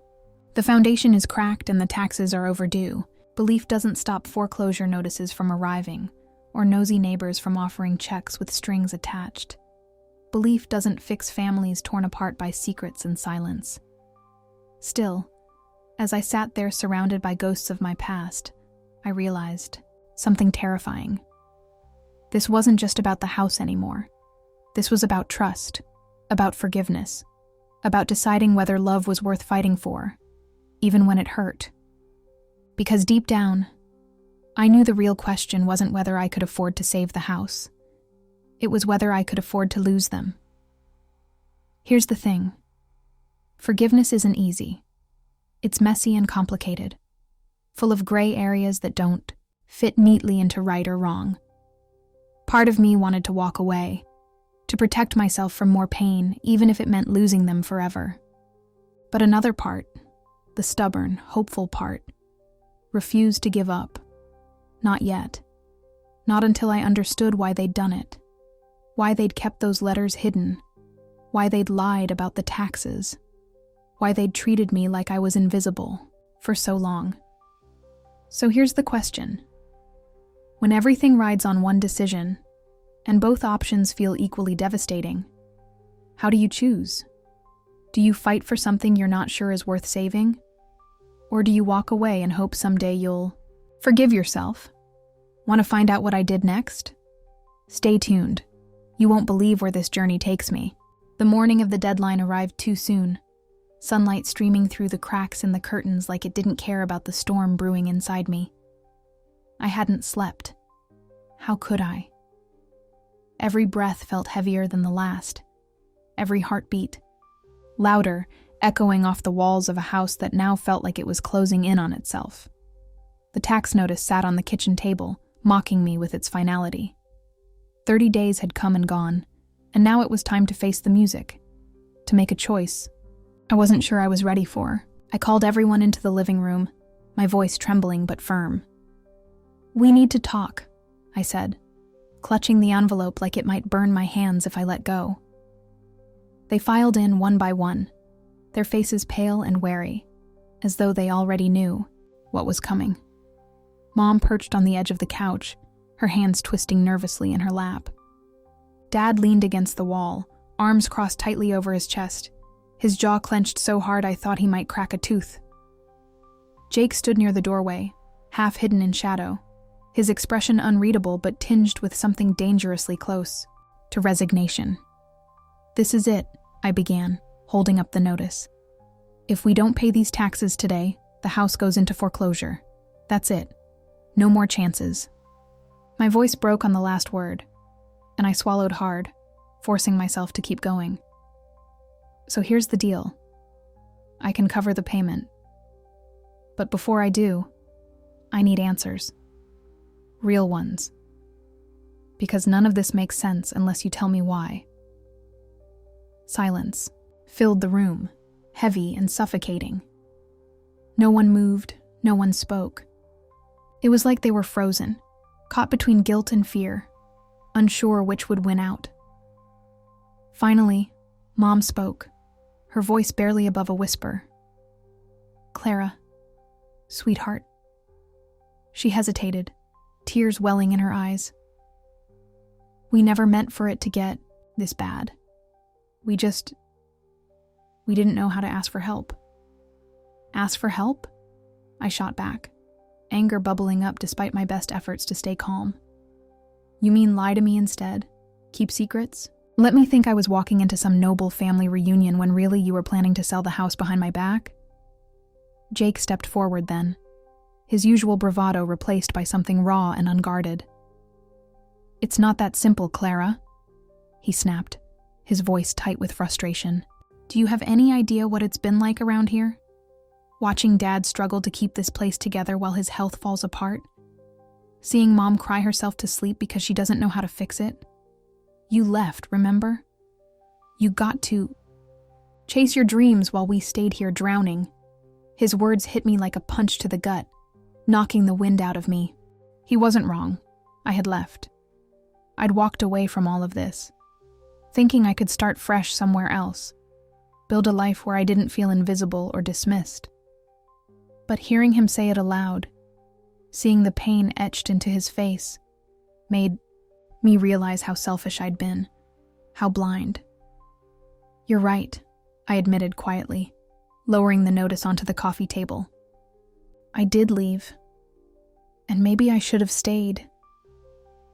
the foundation is cracked and the taxes are overdue. Belief doesn't stop foreclosure notices from arriving or nosy neighbors from offering checks with strings attached. Belief doesn't fix families torn apart by secrets and silence. Still, as I sat there surrounded by ghosts of my past, I realized something terrifying. This wasn't just about the house anymore. This was about trust, about forgiveness, about deciding whether love was worth fighting for, even when it hurt. Because deep down, I knew the real question wasn't whether I could afford to save the house. It was whether I could afford to lose them. Here's the thing. Forgiveness isn't easy. It's messy and complicated, full of gray areas that don't fit neatly into right or wrong. Part of me wanted to walk away, to protect myself from more pain, even if it meant losing them forever. But another part, the stubborn, hopeful part, refused to give up. Not yet. Not until I understood why they'd done it. Why they'd kept those letters hidden. Why they'd lied about the taxes. Why they'd treated me like I was invisible for so long. So here's the question. When everything rides on one decision, and both options feel equally devastating, how do you choose? Do you fight for something you're not sure is worth saving? Or do you walk away and hope someday you'll forgive yourself? Want to find out what I did next? Stay tuned. You won't believe where this journey takes me. The morning of the deadline arrived too soon, sunlight streaming through the cracks in the curtains like it didn't care about the storm brewing inside me. I hadn't slept. How could I? Every breath felt heavier than the last. Every heartbeat, louder, echoing off the walls of a house that now felt like it was closing in on itself. The tax notice sat on the kitchen table, mocking me with its finality. 30 days had come and gone, and now it was time to face the music, to make a choice I wasn't sure I was ready for. I called everyone into the living room, my voice trembling but firm. "We need to talk," I said, clutching the envelope like it might burn my hands if I let go. They filed in one by one, their faces pale and wary, as though they already knew what was coming. Mom perched on the edge of the couch, her hands twisting nervously in her lap. Dad leaned against the wall, arms crossed tightly over his chest, his jaw clenched so hard I thought he might crack a tooth. Jake stood near the doorway, half hidden in shadow, his expression unreadable but tinged with something dangerously close to resignation. "This is it," I began, holding up the notice. "If we don't pay these taxes today, the house goes into foreclosure. That's it. No more chances." My voice broke on the last word, and I swallowed hard, forcing myself to keep going. "So here's the deal. I can cover the payment. But before I do, I need answers. Real ones. Because none of this makes sense unless you tell me why." Silence filled the room, heavy and suffocating. No one moved, no one spoke. It was like they were frozen, caught between guilt and fear, unsure which would win out. Finally, Mom spoke, her voice barely above a whisper. "Clara, sweetheart." She hesitated, tears welling in her eyes. We never meant for it to get this bad. We didn't know how to ask for help. Ask for help? I shot back, anger bubbling up despite my best efforts to stay calm. You mean lie to me instead? Keep secrets? Let me think I was walking into some noble family reunion when really you were planning to sell the house behind my back? Jake stepped forward then, his usual bravado replaced by something raw and unguarded. It's not that simple, Clara, he snapped, his voice tight with frustration. Do you have any idea what it's been like around here? Watching Dad struggle to keep this place together while his health falls apart? Seeing Mom cry herself to sleep because she doesn't know how to fix it? You left, remember? You got to chase your dreams while we stayed here drowning. His words hit me like a punch to the gut, knocking the wind out of me. He wasn't wrong. I had left. I'd walked away from all of this, thinking I could start fresh somewhere else, build a life where I didn't feel invisible or dismissed. But hearing him say it aloud, seeing the pain etched into his face, made me realize how selfish I'd been, how blind. You're right, I admitted quietly, lowering the notice onto the coffee table. I did leave, and maybe I should have stayed.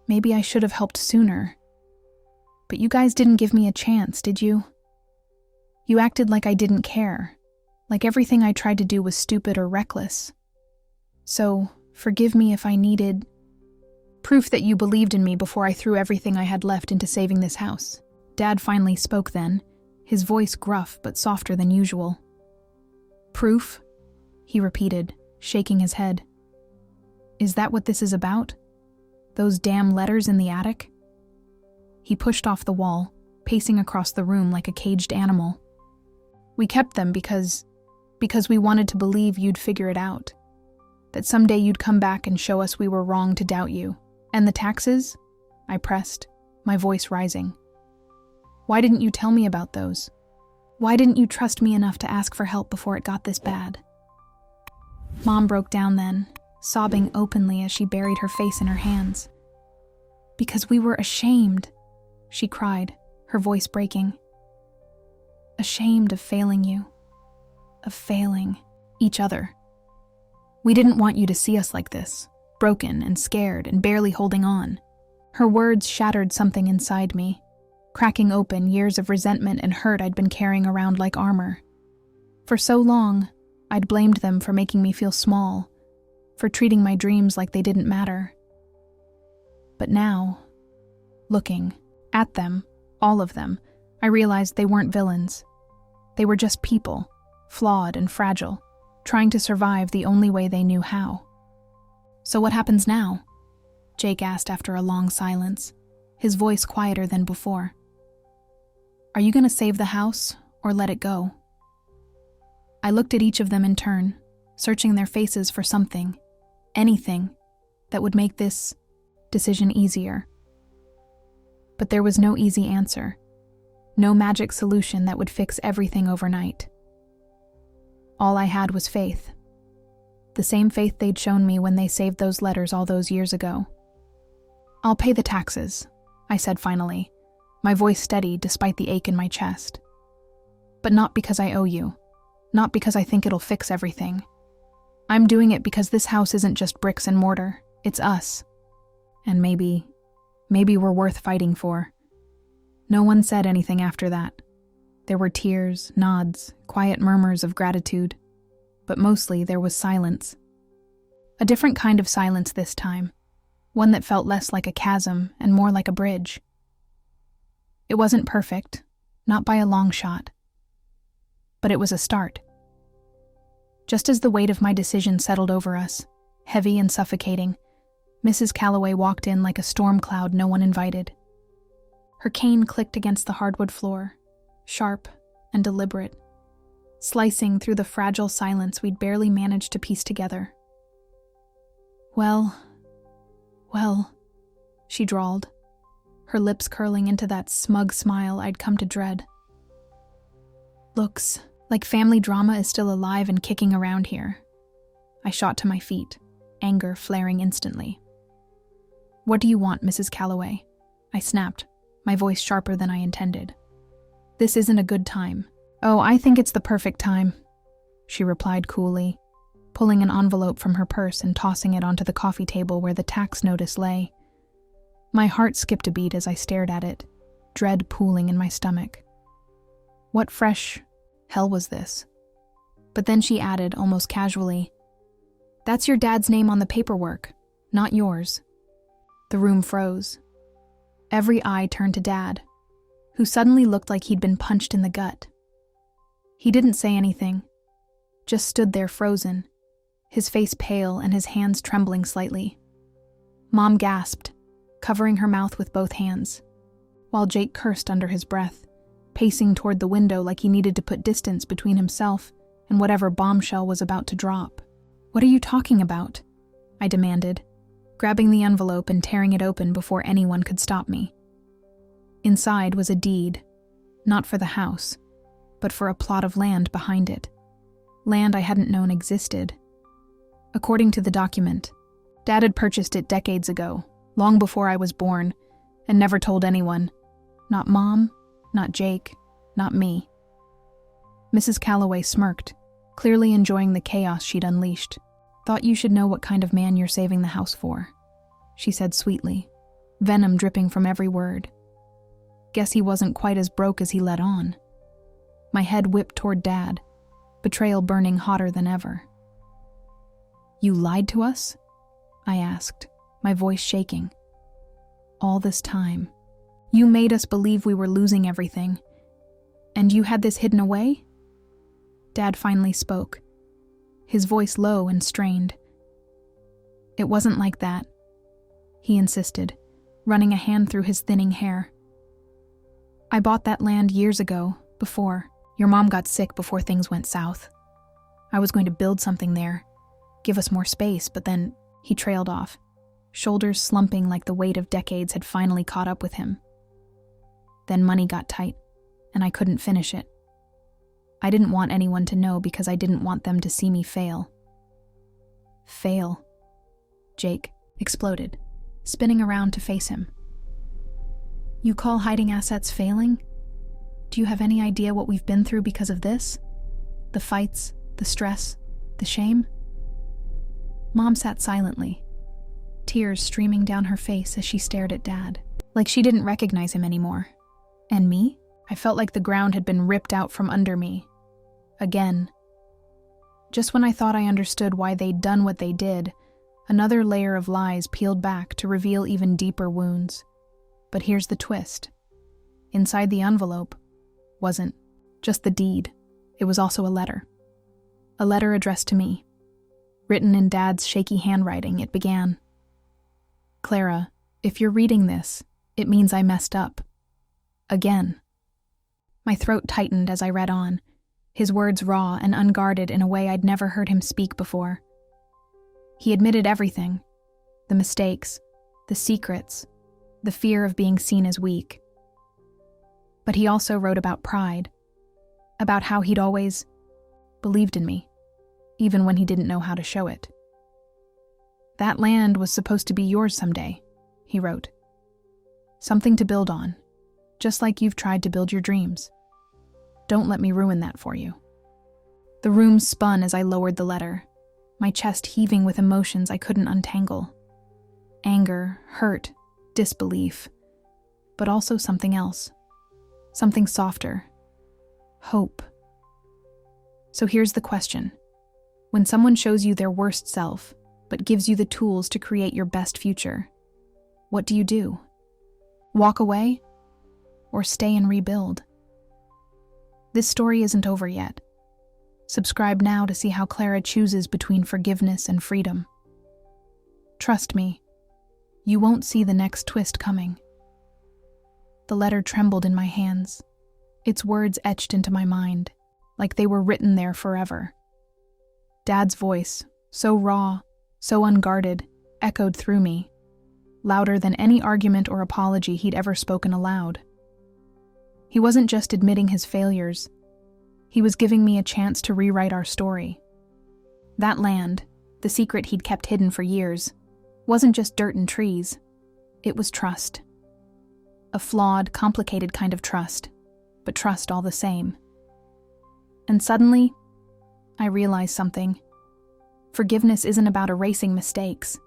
Maybe I should have helped sooner. But you guys didn't give me a chance, did you? You acted like I didn't care, like everything I tried to do was stupid or reckless. So, forgive me if I needed proof that you believed in me before I threw everything I had left into saving this house. Dad finally spoke then, his voice gruff but softer than usual. Proof? He repeated, shaking his head. Is that what this is about? Those damn letters in the attic? He pushed off the wall, pacing across the room like a caged animal. We kept them because we wanted to believe you'd figure it out. That someday you'd come back and show us we were wrong to doubt you. And the taxes? I pressed, my voice rising. Why didn't you tell me about those? Why didn't you trust me enough to ask for help before it got this bad? Mom broke down then, sobbing openly as she buried her face in her hands. Because we were ashamed, she cried, her voice breaking. Ashamed of failing you, of failing each other. We didn't want you to see us like this, broken and scared and barely holding on. Her words shattered something inside me, cracking open years of resentment and hurt I'd been carrying around like armor. For so long, I'd blamed them for making me feel small, for treating my dreams like they didn't matter. But now, looking at them, all of them, I realized they weren't villains. They were just people, flawed and fragile, trying to survive the only way they knew how. So what happens now? Jake asked after a long silence, his voice quieter than before. Are you going to save the house or let it go? I looked at each of them in turn, searching their faces for something, anything, that would make this decision easier. But there was no easy answer, no magic solution that would fix everything overnight. All I had was faith. The same faith they'd shown me when they saved those letters all those years ago. I'll pay the taxes, I said finally, my voice steady despite the ache in my chest. But not because I owe you, not because I think it'll fix everything. I'm doing it because this house isn't just bricks and mortar, it's us. And maybe we're worth fighting for. No one said anything after that. There were tears, nods, quiet murmurs of gratitude. But mostly there was silence. A different kind of silence this time, one that felt less like a chasm and more like a bridge. It wasn't perfect, not by a long shot. But it was a start. Just as the weight of my decision settled over us, heavy and suffocating, Mrs. Calloway walked in like a storm cloud no one invited. Her cane clicked against the hardwood floor, sharp and deliberate, slicing through the fragile silence we'd barely managed to piece together. Well, she drawled, her lips curling into that smug smile I'd come to dread. Looks like family drama is still alive and kicking around here. I shot to my feet, anger flaring instantly. "What do you want, Mrs. Calloway?" I snapped, my voice sharper than I intended. "This isn't a good time." "Oh, I think it's the perfect time," she replied coolly, pulling an envelope from her purse and tossing it onto the coffee table where the tax notice lay. My heart skipped a beat as I stared at it, dread pooling in my stomach. What fresh hell was this? But then she added, almost casually, "That's your dad's name on the paperwork, not yours." The room froze. Every eye turned to Dad, who suddenly looked like he'd been punched in the gut. He didn't say anything, just stood there frozen, his face pale and his hands trembling slightly. Mom gasped, covering her mouth with both hands, while Jake cursed under his breath, pacing toward the window like he needed to put distance between himself and whatever bombshell was about to drop. "What are you talking about?" I demanded, grabbing the envelope and tearing it open before anyone could stop me. Inside was a deed, not for the house, but for a plot of land behind it. Land I hadn't known existed. According to the document, Dad had purchased it decades ago, long before I was born, and never told anyone. Not Mom, not Jake, not me. Mrs. Calloway smirked, clearly enjoying the chaos she'd unleashed. "Thought you should know what kind of man you're saving the house for," she said sweetly, venom dripping from every word. Guess he wasn't quite as broke as he let on. My head whipped toward Dad, betrayal burning hotter than ever. "You lied to us?" I asked, my voice shaking. "All this time, you made us believe we were losing everything, and you had this hidden away?" Dad finally spoke, his voice low and strained. "It wasn't like that," he insisted, running a hand through his thinning hair. "I bought that land years ago, before your mom got sick, before things went south. I was going to build something there, give us more space, but then..." He trailed off, shoulders slumping like the weight of decades had finally caught up with him. Then money got tight, and I couldn't finish it. I didn't want anyone to know because I didn't want them to see me fail. "Fail?" Jake exploded, spinning around to face him. "You call hiding assets failing? Do you have any idea what we've been through because of this? The fights, the stress, the shame?" Mom sat silently, tears streaming down her face as she stared at Dad, like she didn't recognize him anymore. And me? I felt like the ground had been ripped out from under me. Again. Just when I thought I understood why they'd done what they did, another layer of lies peeled back to reveal even deeper wounds. But here's the twist. Inside the envelope wasn't just the deed. It was also a letter. A letter addressed to me. Written in Dad's shaky handwriting, it began, "Clara, if you're reading this, it means I messed up. Again." My throat tightened as I read on, his words raw and unguarded in a way I'd never heard him speak before. He admitted everything, the mistakes, the secrets, the fear of being seen as weak. But he also wrote about pride, about how he'd always believed in me, even when he didn't know how to show it. "That land was supposed to be yours someday," he wrote. "Something to build on, just like you've tried to build your dreams. Don't let me ruin that for you." The room spun as I lowered the letter, my chest heaving with emotions I couldn't untangle. Anger, hurt, disbelief, but also something else. Something softer. Hope. So here's the question. When someone shows you their worst self, but gives you the tools to create your best future, what do? Walk away? Or stay and rebuild? This story isn't over yet. Subscribe now to see how Clara chooses between forgiveness and freedom. Trust me, you won't see the next twist coming. The letter trembled in my hands, its words etched into my mind, like they were written there forever. Dad's voice, so raw, so unguarded, echoed through me, louder than any argument or apology he'd ever spoken aloud. He wasn't just admitting his failures. He was giving me a chance to rewrite our story. That land, the secret he'd kept hidden for years, wasn't just dirt and trees. It was trust. A flawed, complicated kind of trust, but trust all the same. And suddenly, I realized something. Forgiveness isn't about erasing mistakes.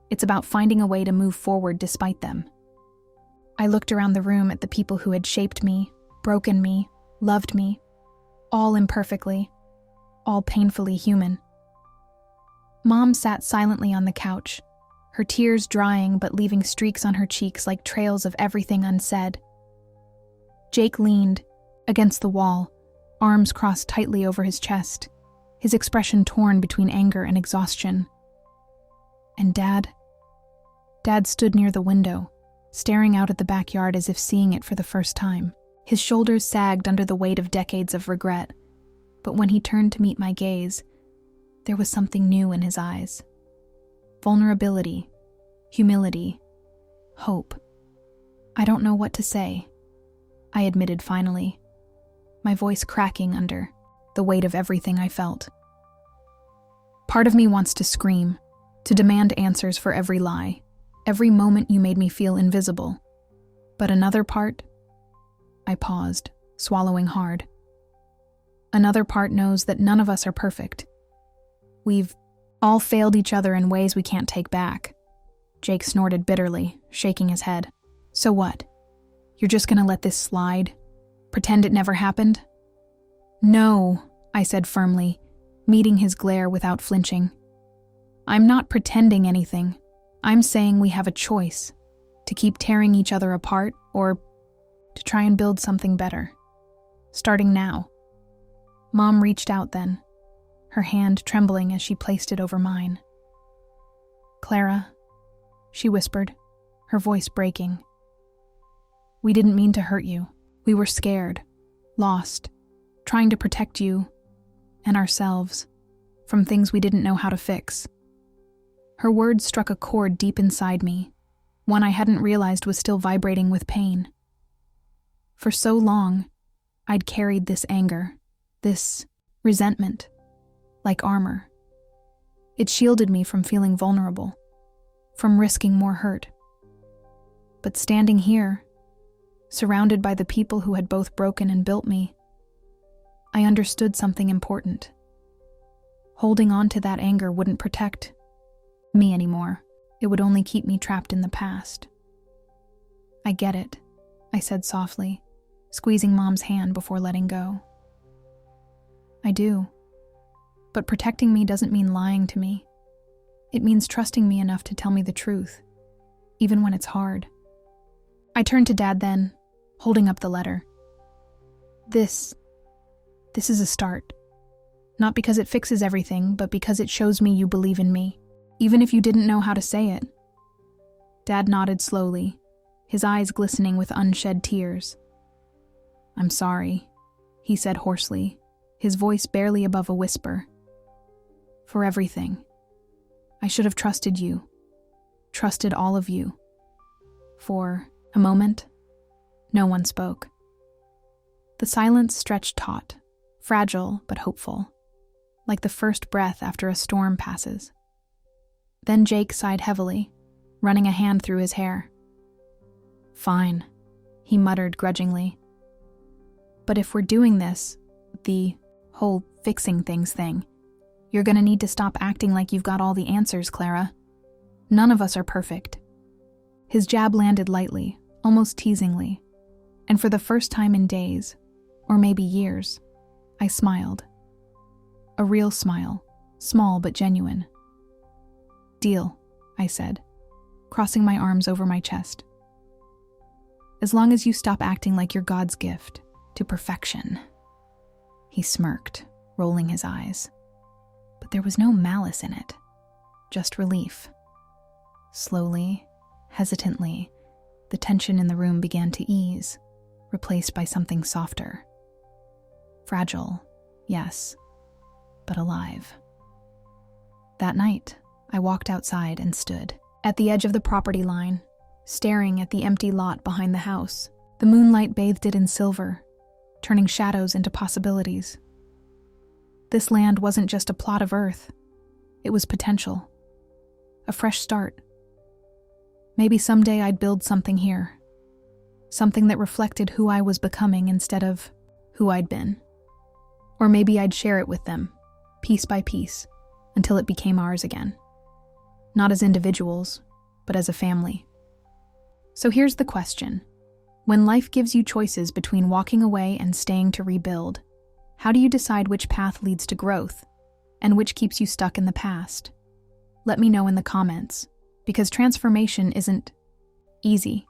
It's about finding a way to move forward despite them. I looked around the room at the people who had shaped me, broken me, loved me, all imperfectly, all painfully human. Mom sat silently on the couch, her tears drying but leaving streaks on her cheeks like trails of everything unsaid. Jake leaned against the wall, arms crossed tightly over his chest, his expression torn between anger and exhaustion. And Dad stood near the window, staring out at the backyard as if seeing it for the first time. His shoulders sagged under the weight of decades of regret, but when he turned to meet my gaze, there was something new in his eyes. Vulnerability, humility, hope. I don't know what to say, I admitted finally, my voice cracking under the weight of everything I felt. Part of me wants to scream, to demand answers for every lie, every moment you made me feel invisible. But another part, I paused, swallowing hard. Another part knows that none of us are perfect. We've all failed each other in ways we can't take back. Jake snorted bitterly, shaking his head. So what? You're just gonna let this slide? Pretend it never happened? No, I said firmly, meeting his glare without flinching. I'm not pretending anything. I'm saying we have a choice, to keep tearing each other apart or to try and build something better. Starting now. Mom reached out then, her hand trembling as she placed it over mine. Clara, she whispered, her voice breaking. We didn't mean to hurt you. We were scared, lost, trying to protect you and ourselves from things we didn't know how to fix. Her words struck a chord deep inside me, one I hadn't realized was still vibrating with pain. For so long, I'd carried this anger, this resentment, like armor. It shielded me from feeling vulnerable, from risking more hurt. But standing here, surrounded by the people who had both broken and built me, I understood something important. Holding on to that anger wouldn't protect me anymore. It would only keep me trapped in the past. I get it, I said softly, squeezing Mom's hand before letting go. I do. But protecting me doesn't mean lying to me. It means trusting me enough to tell me the truth, even when it's hard. I turned to Dad then, holding up the letter. This is a start. Not because it fixes everything, but because it shows me you believe in me, even if you didn't know how to say it. Dad nodded slowly, his eyes glistening with unshed tears. I'm sorry, he said hoarsely, his voice barely above a whisper. For everything. I should have trusted you. Trusted all of you. For a moment, no one spoke. The silence stretched taut, fragile but hopeful, like the first breath after a storm passes. Then Jake sighed heavily, running a hand through his hair. Fine, he muttered grudgingly. But if we're doing this, the whole fixing things thing, you're gonna need to stop acting like you've got all the answers, Clara. None of us are perfect. His jab landed lightly, almost teasingly, and for the first time in days, or maybe years, I smiled. A real smile, small but genuine. Deal, I said, crossing my arms over my chest. As long as you stop acting like you're God's gift to perfection. He smirked, rolling his eyes. But there was no malice in it, just relief. Slowly, hesitantly, the tension in the room began to ease, replaced by something softer. Fragile, yes, but alive. That night, I walked outside and stood at the edge of the property line, staring at the empty lot behind the house. The moonlight bathed it in silver, turning shadows into possibilities. This land wasn't just a plot of earth. It was potential. A fresh start. Maybe someday I'd build something here. Something that reflected who I was becoming instead of who I'd been. Or maybe I'd share it with them, piece by piece, until it became ours again. Not as individuals, but as a family. So here's the question. When life gives you choices between walking away and staying to rebuild, how do you decide which path leads to growth and which keeps you stuck in the past? Let me know in the comments, because transformation isn't easy,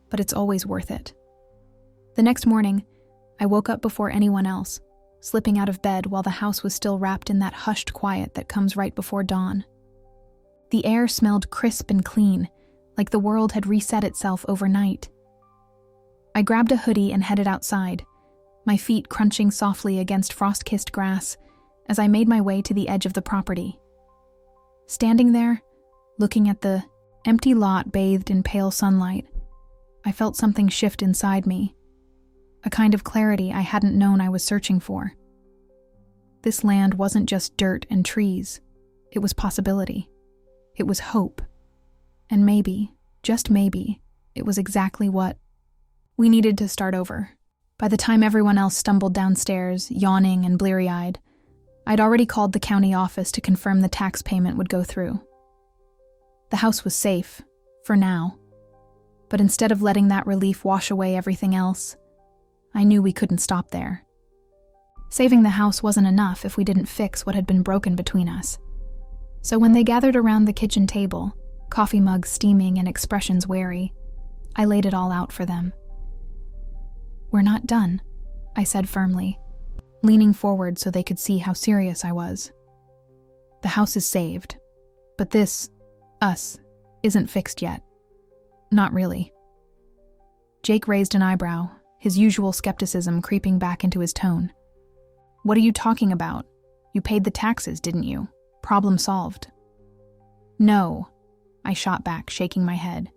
but it's always worth it. The next morning, I woke up before anyone else, slipping out of bed while the house was still wrapped in that hushed quiet that comes right before dawn. The air smelled crisp and clean, like the world had reset itself overnight. I grabbed a hoodie and headed outside, my feet crunching softly against frost-kissed grass as I made my way to the edge of the property. Standing there, looking at the empty lot bathed in pale sunlight, I felt something shift inside me, a kind of clarity I hadn't known I was searching for. This land wasn't just dirt and trees. It was possibility. It was hope. And maybe, just maybe, it was exactly what we needed to start over. By the time everyone else stumbled downstairs, yawning and bleary-eyed, I'd already called the county office to confirm the tax payment would go through. The house was safe, for now. But instead of letting that relief wash away everything else, I knew we couldn't stop there. Saving the house wasn't enough if we didn't fix what had been broken between us. So when they gathered around the kitchen table, coffee mugs steaming and expressions wary, I laid it all out for them. "We're not done," I said firmly, leaning forward so they could see how serious I was. "The house is saved, but this, us, isn't fixed yet. Not really." Jake raised an eyebrow, his usual skepticism creeping back into his tone. "What are you talking about? You paid the taxes, didn't you? Problem solved." "No," I shot back, shaking my head.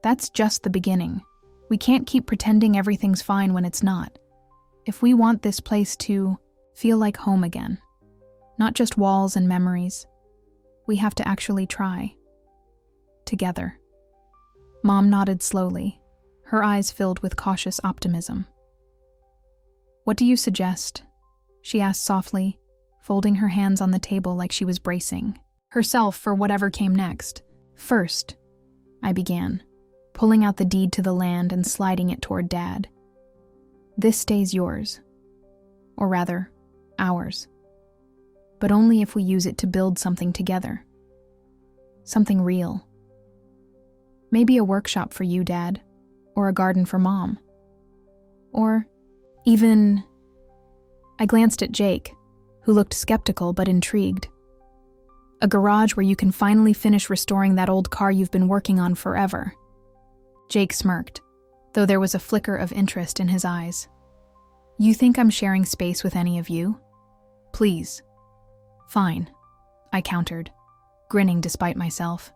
"That's just the beginning. We can't keep pretending everything's fine when it's not. If we want this place to feel like home again, not just walls and memories, we have to actually try. Together." Mom nodded slowly, her eyes filled with cautious optimism. "What do you suggest?" she asked softly, folding her hands on the table like she was bracing herself for whatever came next. "First," I began, pulling out the deed to the land and sliding it toward Dad. "This stays yours. Or rather, ours. But only if we use it to build something together. Something real. Maybe a workshop for you, Dad, or a garden for Mom. Or even..." I glanced at Jake, who looked skeptical but intrigued. "A garage where you can finally finish restoring that old car you've been working on forever." Jake smirked, though there was a flicker of interest in his eyes. "You think I'm sharing space with any of you? Please." "Fine," I countered, grinning despite myself.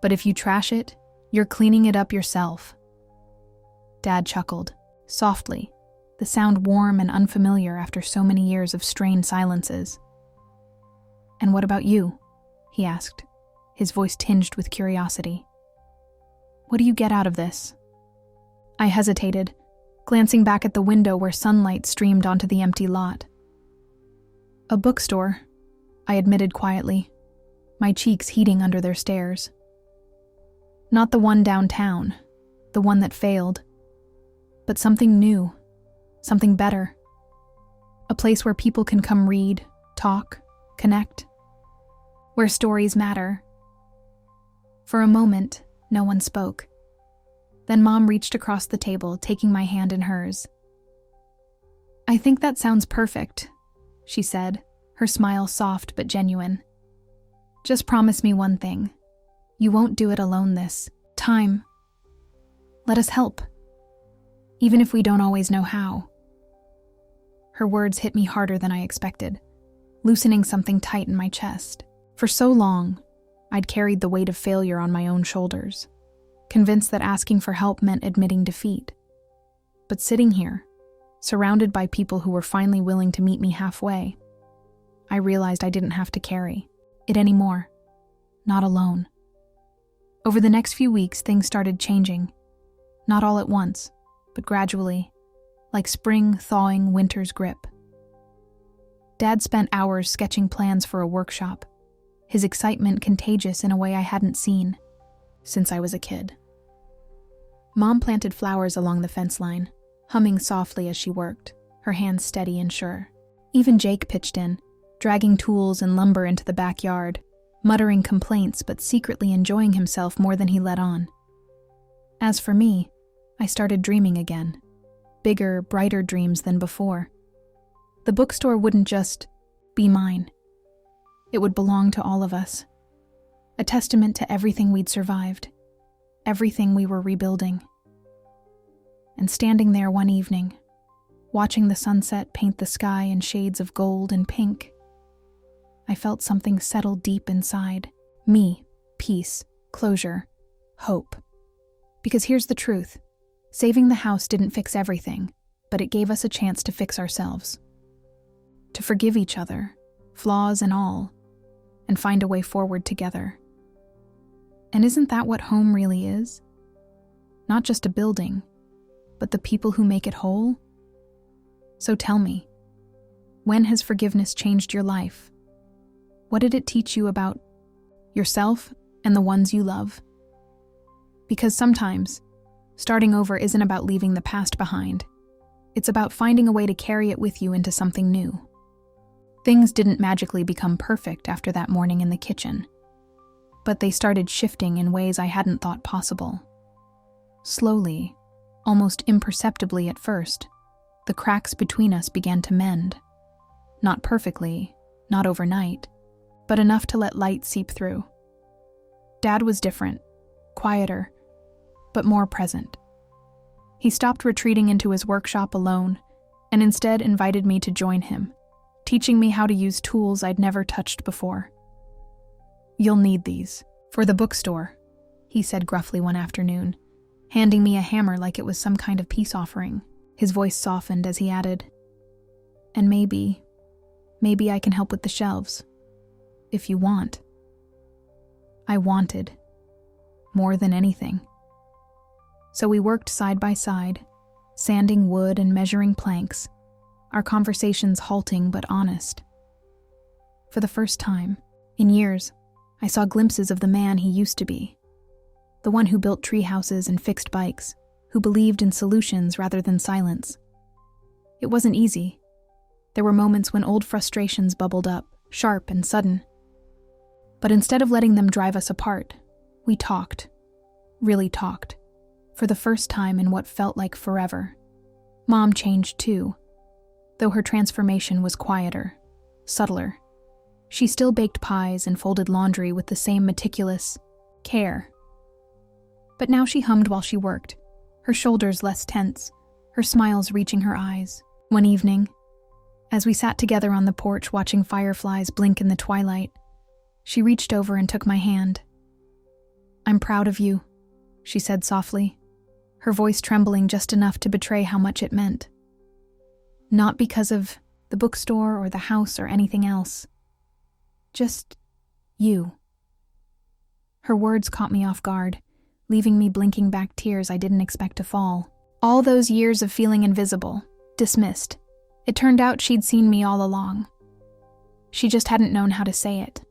"But if you trash it, you're cleaning it up yourself." Dad chuckled, softly, the sound warm and unfamiliar after so many years of strained silences. "And what about you?" he asked, his voice tinged with curiosity. "What do you get out of this?" I hesitated, glancing back at the window where sunlight streamed onto the empty lot. "A bookstore," I admitted quietly, my cheeks heating under their stares. "Not the one downtown, the one that failed, but something new, something better. A place where people can come read, talk, connect. Where stories matter." For a moment, no one spoke. Then Mom reached across the table, taking my hand in hers. "I think that sounds perfect," she said, her smile soft but genuine. "Just promise me one thing. You won't do it alone this time. Let us help, even if we don't always know how." Her words hit me harder than I expected, loosening something tight in my chest. For so long, I'd carried the weight of failure on my own shoulders, convinced that asking for help meant admitting defeat. But sitting here, surrounded by people who were finally willing to meet me halfway, I realized I didn't have to carry it anymore. Not alone. Over the next few weeks, things started changing. Not all at once, but gradually, like spring thawing winter's grip. Dad spent hours sketching plans for a workshop, his excitement contagious in a way I hadn't seen since I was a kid. Mom planted flowers along the fence line, humming softly as she worked, her hands steady and sure. Even Jake pitched in, dragging tools and lumber into the backyard, muttering complaints but secretly enjoying himself more than he let on. As for me, I started dreaming again, bigger, brighter dreams than before. The bookstore wouldn't just be mine. It would belong to all of us, a testament to everything we'd survived, everything we were rebuilding. And standing there one evening, watching the sunset paint the sky in shades of gold and pink, I felt something settle deep inside me: peace, closure, hope. Because here's the truth. Saving the house didn't fix everything, but it gave us a chance to fix ourselves. To forgive each other, flaws and all, and find a way forward together. And isn't that what home really is? Not just a building, but the people who make it whole? So tell me, when has forgiveness changed your life? What did it teach you about yourself and the ones you love? Because sometimes, starting over isn't about leaving the past behind. It's about finding a way to carry it with you into something new. Things didn't magically become perfect after that morning in the kitchen, but they started shifting in ways I hadn't thought possible. Slowly, almost imperceptibly at first, the cracks between us began to mend. Not perfectly, not overnight, but enough to let light seep through. Dad was different, quieter, but more present. He stopped retreating into his workshop alone and instead invited me to join him, teaching me how to use tools I'd never touched before. "You'll need these for the bookstore," he said gruffly one afternoon, handing me a hammer like it was some kind of peace offering. His voice softened as he added, "And maybe I can help with the shelves, if you want." I wanted, more than anything. So we worked side by side, sanding wood and measuring planks, our conversations halting but honest. For the first time, in years, I saw glimpses of the man he used to be. The one who built tree houses and fixed bikes, who believed in solutions rather than silence. It wasn't easy. There were moments when old frustrations bubbled up, sharp and sudden. But instead of letting them drive us apart, we talked, really talked, for the first time in what felt like forever. Mom changed too, though her transformation was quieter, subtler. She still baked pies and folded laundry with the same meticulous care. But now she hummed while she worked, her shoulders less tense, her smiles reaching her eyes. One evening, as we sat together on the porch watching fireflies blink in the twilight, she reached over and took my hand. "I'm proud of you," she said softly, her voice trembling just enough to betray how much it meant. Not because of the bookstore or the house or anything else. Just you. Her words caught me off guard, leaving me blinking back tears I didn't expect to fall. All those years of feeling invisible, dismissed. It turned out she'd seen me all along. She just hadn't known how to say it.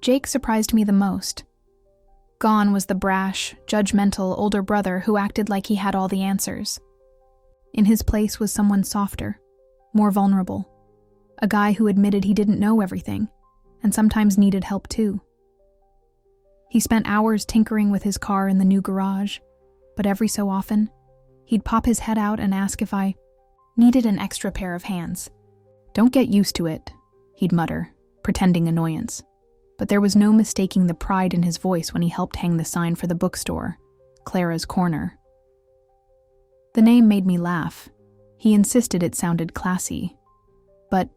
Jake surprised me the most. Gone was the brash, judgmental older brother who acted like he had all the answers. In his place was someone softer, more vulnerable, a guy who admitted he didn't know everything, and sometimes needed help too. He spent hours tinkering with his car in the new garage, but every so often, he'd pop his head out and ask if I needed an extra pair of hands. "Don't get used to it," he'd mutter, pretending annoyance. But there was no mistaking the pride in his voice when he helped hang the sign for the bookstore, Clara's Corner. The name made me laugh. He insisted it sounded classy. But,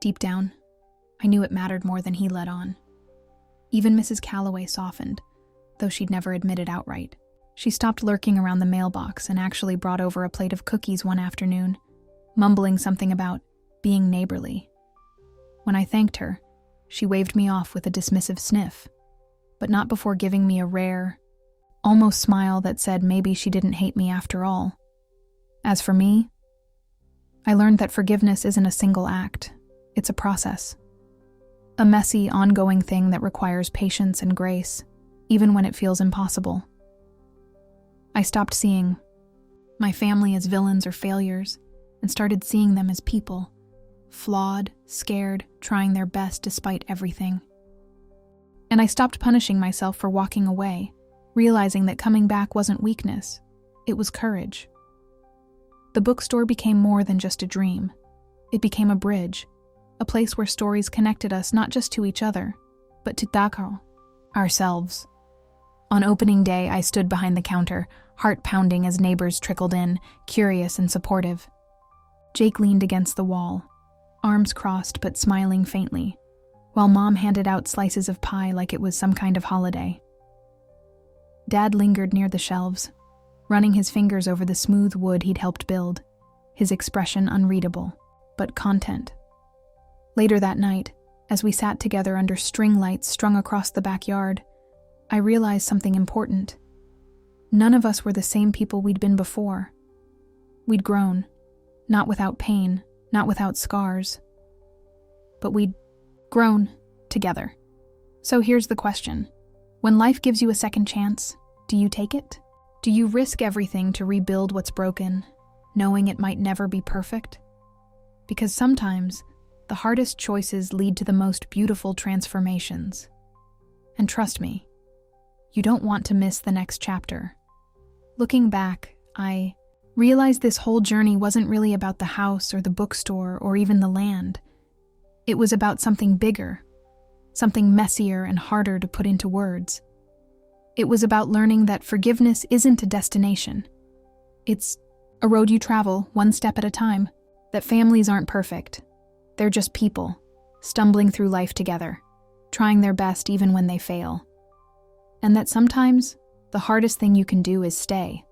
deep down, I knew it mattered more than he let on. Even Mrs. Calloway softened, though she'd never admit it outright. She stopped lurking around the mailbox and actually brought over a plate of cookies one afternoon, mumbling something about being neighborly. When I thanked her, she waved me off with a dismissive sniff, but not before giving me a rare, almost smile that said maybe she didn't hate me after all. As for me, I learned that forgiveness isn't a single act, it's a process. A messy, ongoing thing that requires patience and grace, even when it feels impossible. I stopped seeing my family as villains or failures and started seeing them as people, flawed, scared, trying their best despite everything. And I stopped punishing myself for walking away, realizing that coming back wasn't weakness, it was courage. The bookstore became more than just a dream. It became a bridge, a place where stories connected us not just to each other, but to Dakar, ourselves. On opening day, I stood behind the counter, heart pounding as neighbors trickled in, curious and supportive. Jake leaned against the wall, arms crossed but smiling faintly, while Mom handed out slices of pie like it was some kind of holiday. Dad lingered near the shelves, running his fingers over the smooth wood he'd helped build, his expression unreadable, but content. Later that night, as we sat together under string lights strung across the backyard, I realized something important. None of us were the same people we'd been before. We'd grown, not without pain, not without scars, but we'd grown together. So here's the question. When life gives you a second chance, do you take it? Do you risk everything to rebuild what's broken, knowing it might never be perfect? Because sometimes, the hardest choices lead to the most beautiful transformations. And trust me, you don't want to miss the next chapter. Looking back, I realized this whole journey wasn't really about the house or the bookstore or even the land. It was about something bigger, something messier and harder to put into words. It was about learning that forgiveness isn't a destination. It's a road you travel one step at a time, that families aren't perfect. They're just people, stumbling through life together, trying their best even when they fail. And that sometimes, the hardest thing you can do is stay.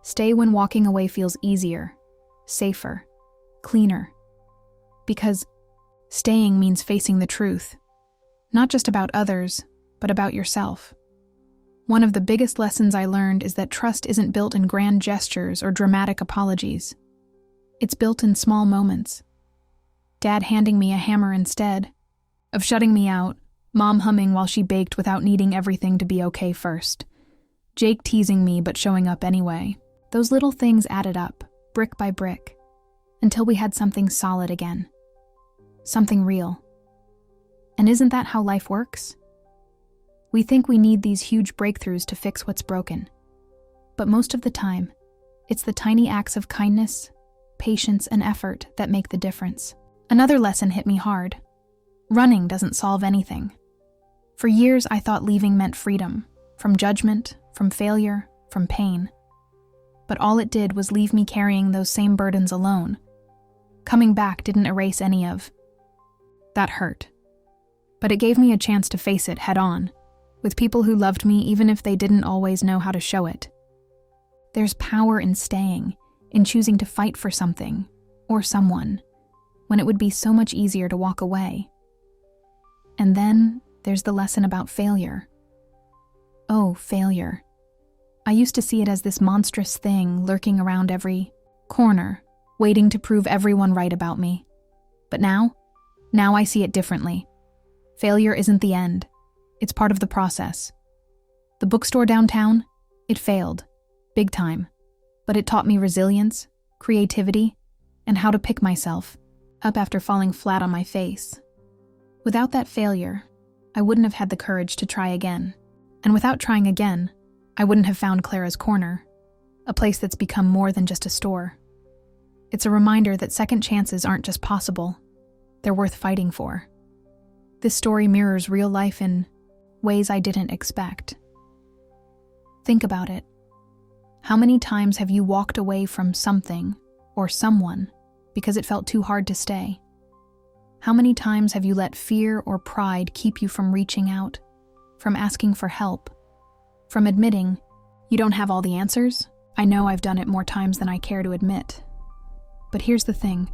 Stay when walking away feels easier, safer, cleaner. Because staying means facing the truth, not just about others, but about yourself. One of the biggest lessons I learned is that trust isn't built in grand gestures or dramatic apologies. It's built in small moments. Dad handing me a hammer instead of shutting me out, Mom humming while she baked without needing everything to be okay first. Jake teasing me but showing up anyway. Those little things added up, brick by brick, until we had something solid again. Something real. And isn't that how life works? We think we need these huge breakthroughs to fix what's broken. But most of the time, it's the tiny acts of kindness, patience, and effort that make the difference. Another lesson hit me hard. Running doesn't solve anything. For years, I thought leaving meant freedom, from judgment, from failure, from pain. But all it did was leave me carrying those same burdens alone. Coming back didn't erase any of that hurt. But it gave me a chance to face it head on, with people who loved me even if they didn't always know how to show it. There's power in staying, in choosing to fight for something, or someone, when it would be so much easier to walk away. And then there's the lesson about failure. Oh, failure. I used to see it as this monstrous thing lurking around every corner, waiting to prove everyone right about me. But now I see it differently. Failure isn't the end. It's part of the process. The bookstore downtown, it failed, big time. But it taught me resilience, creativity, and how to pick myself up after falling flat on my face. Without that failure, I wouldn't have had the courage to try again. And without trying again, I wouldn't have found Clara's Corner, a place that's become more than just a store. It's a reminder that second chances aren't just possible, they're worth fighting for. This story mirrors real life in ways I didn't expect. Think about it. How many times have you walked away from something or someone because it felt too hard to stay? How many times have you let fear or pride keep you from reaching out, from asking for help, from admitting you don't have all the answers? I know I've done it more times than I care to admit. But here's the thing.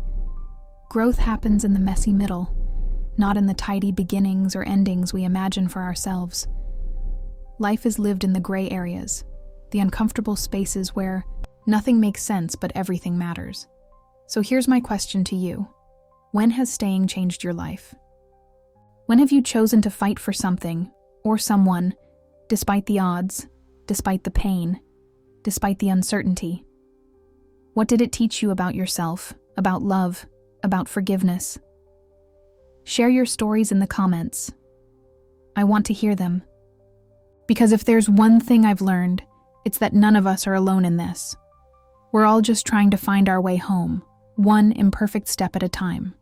Growth happens in the messy middle, not in the tidy beginnings or endings we imagine for ourselves. Life is lived in the gray areas, the uncomfortable spaces where nothing makes sense but everything matters. So here's my question to you. When has staying changed your life? When have you chosen to fight for something or someone, despite the odds, despite the pain, despite the uncertainty? What did it teach you about yourself, about love, about forgiveness? Share your stories in the comments. I want to hear them. Because if there's one thing I've learned, it's that none of us are alone in this. We're all just trying to find our way home, one imperfect step at a time.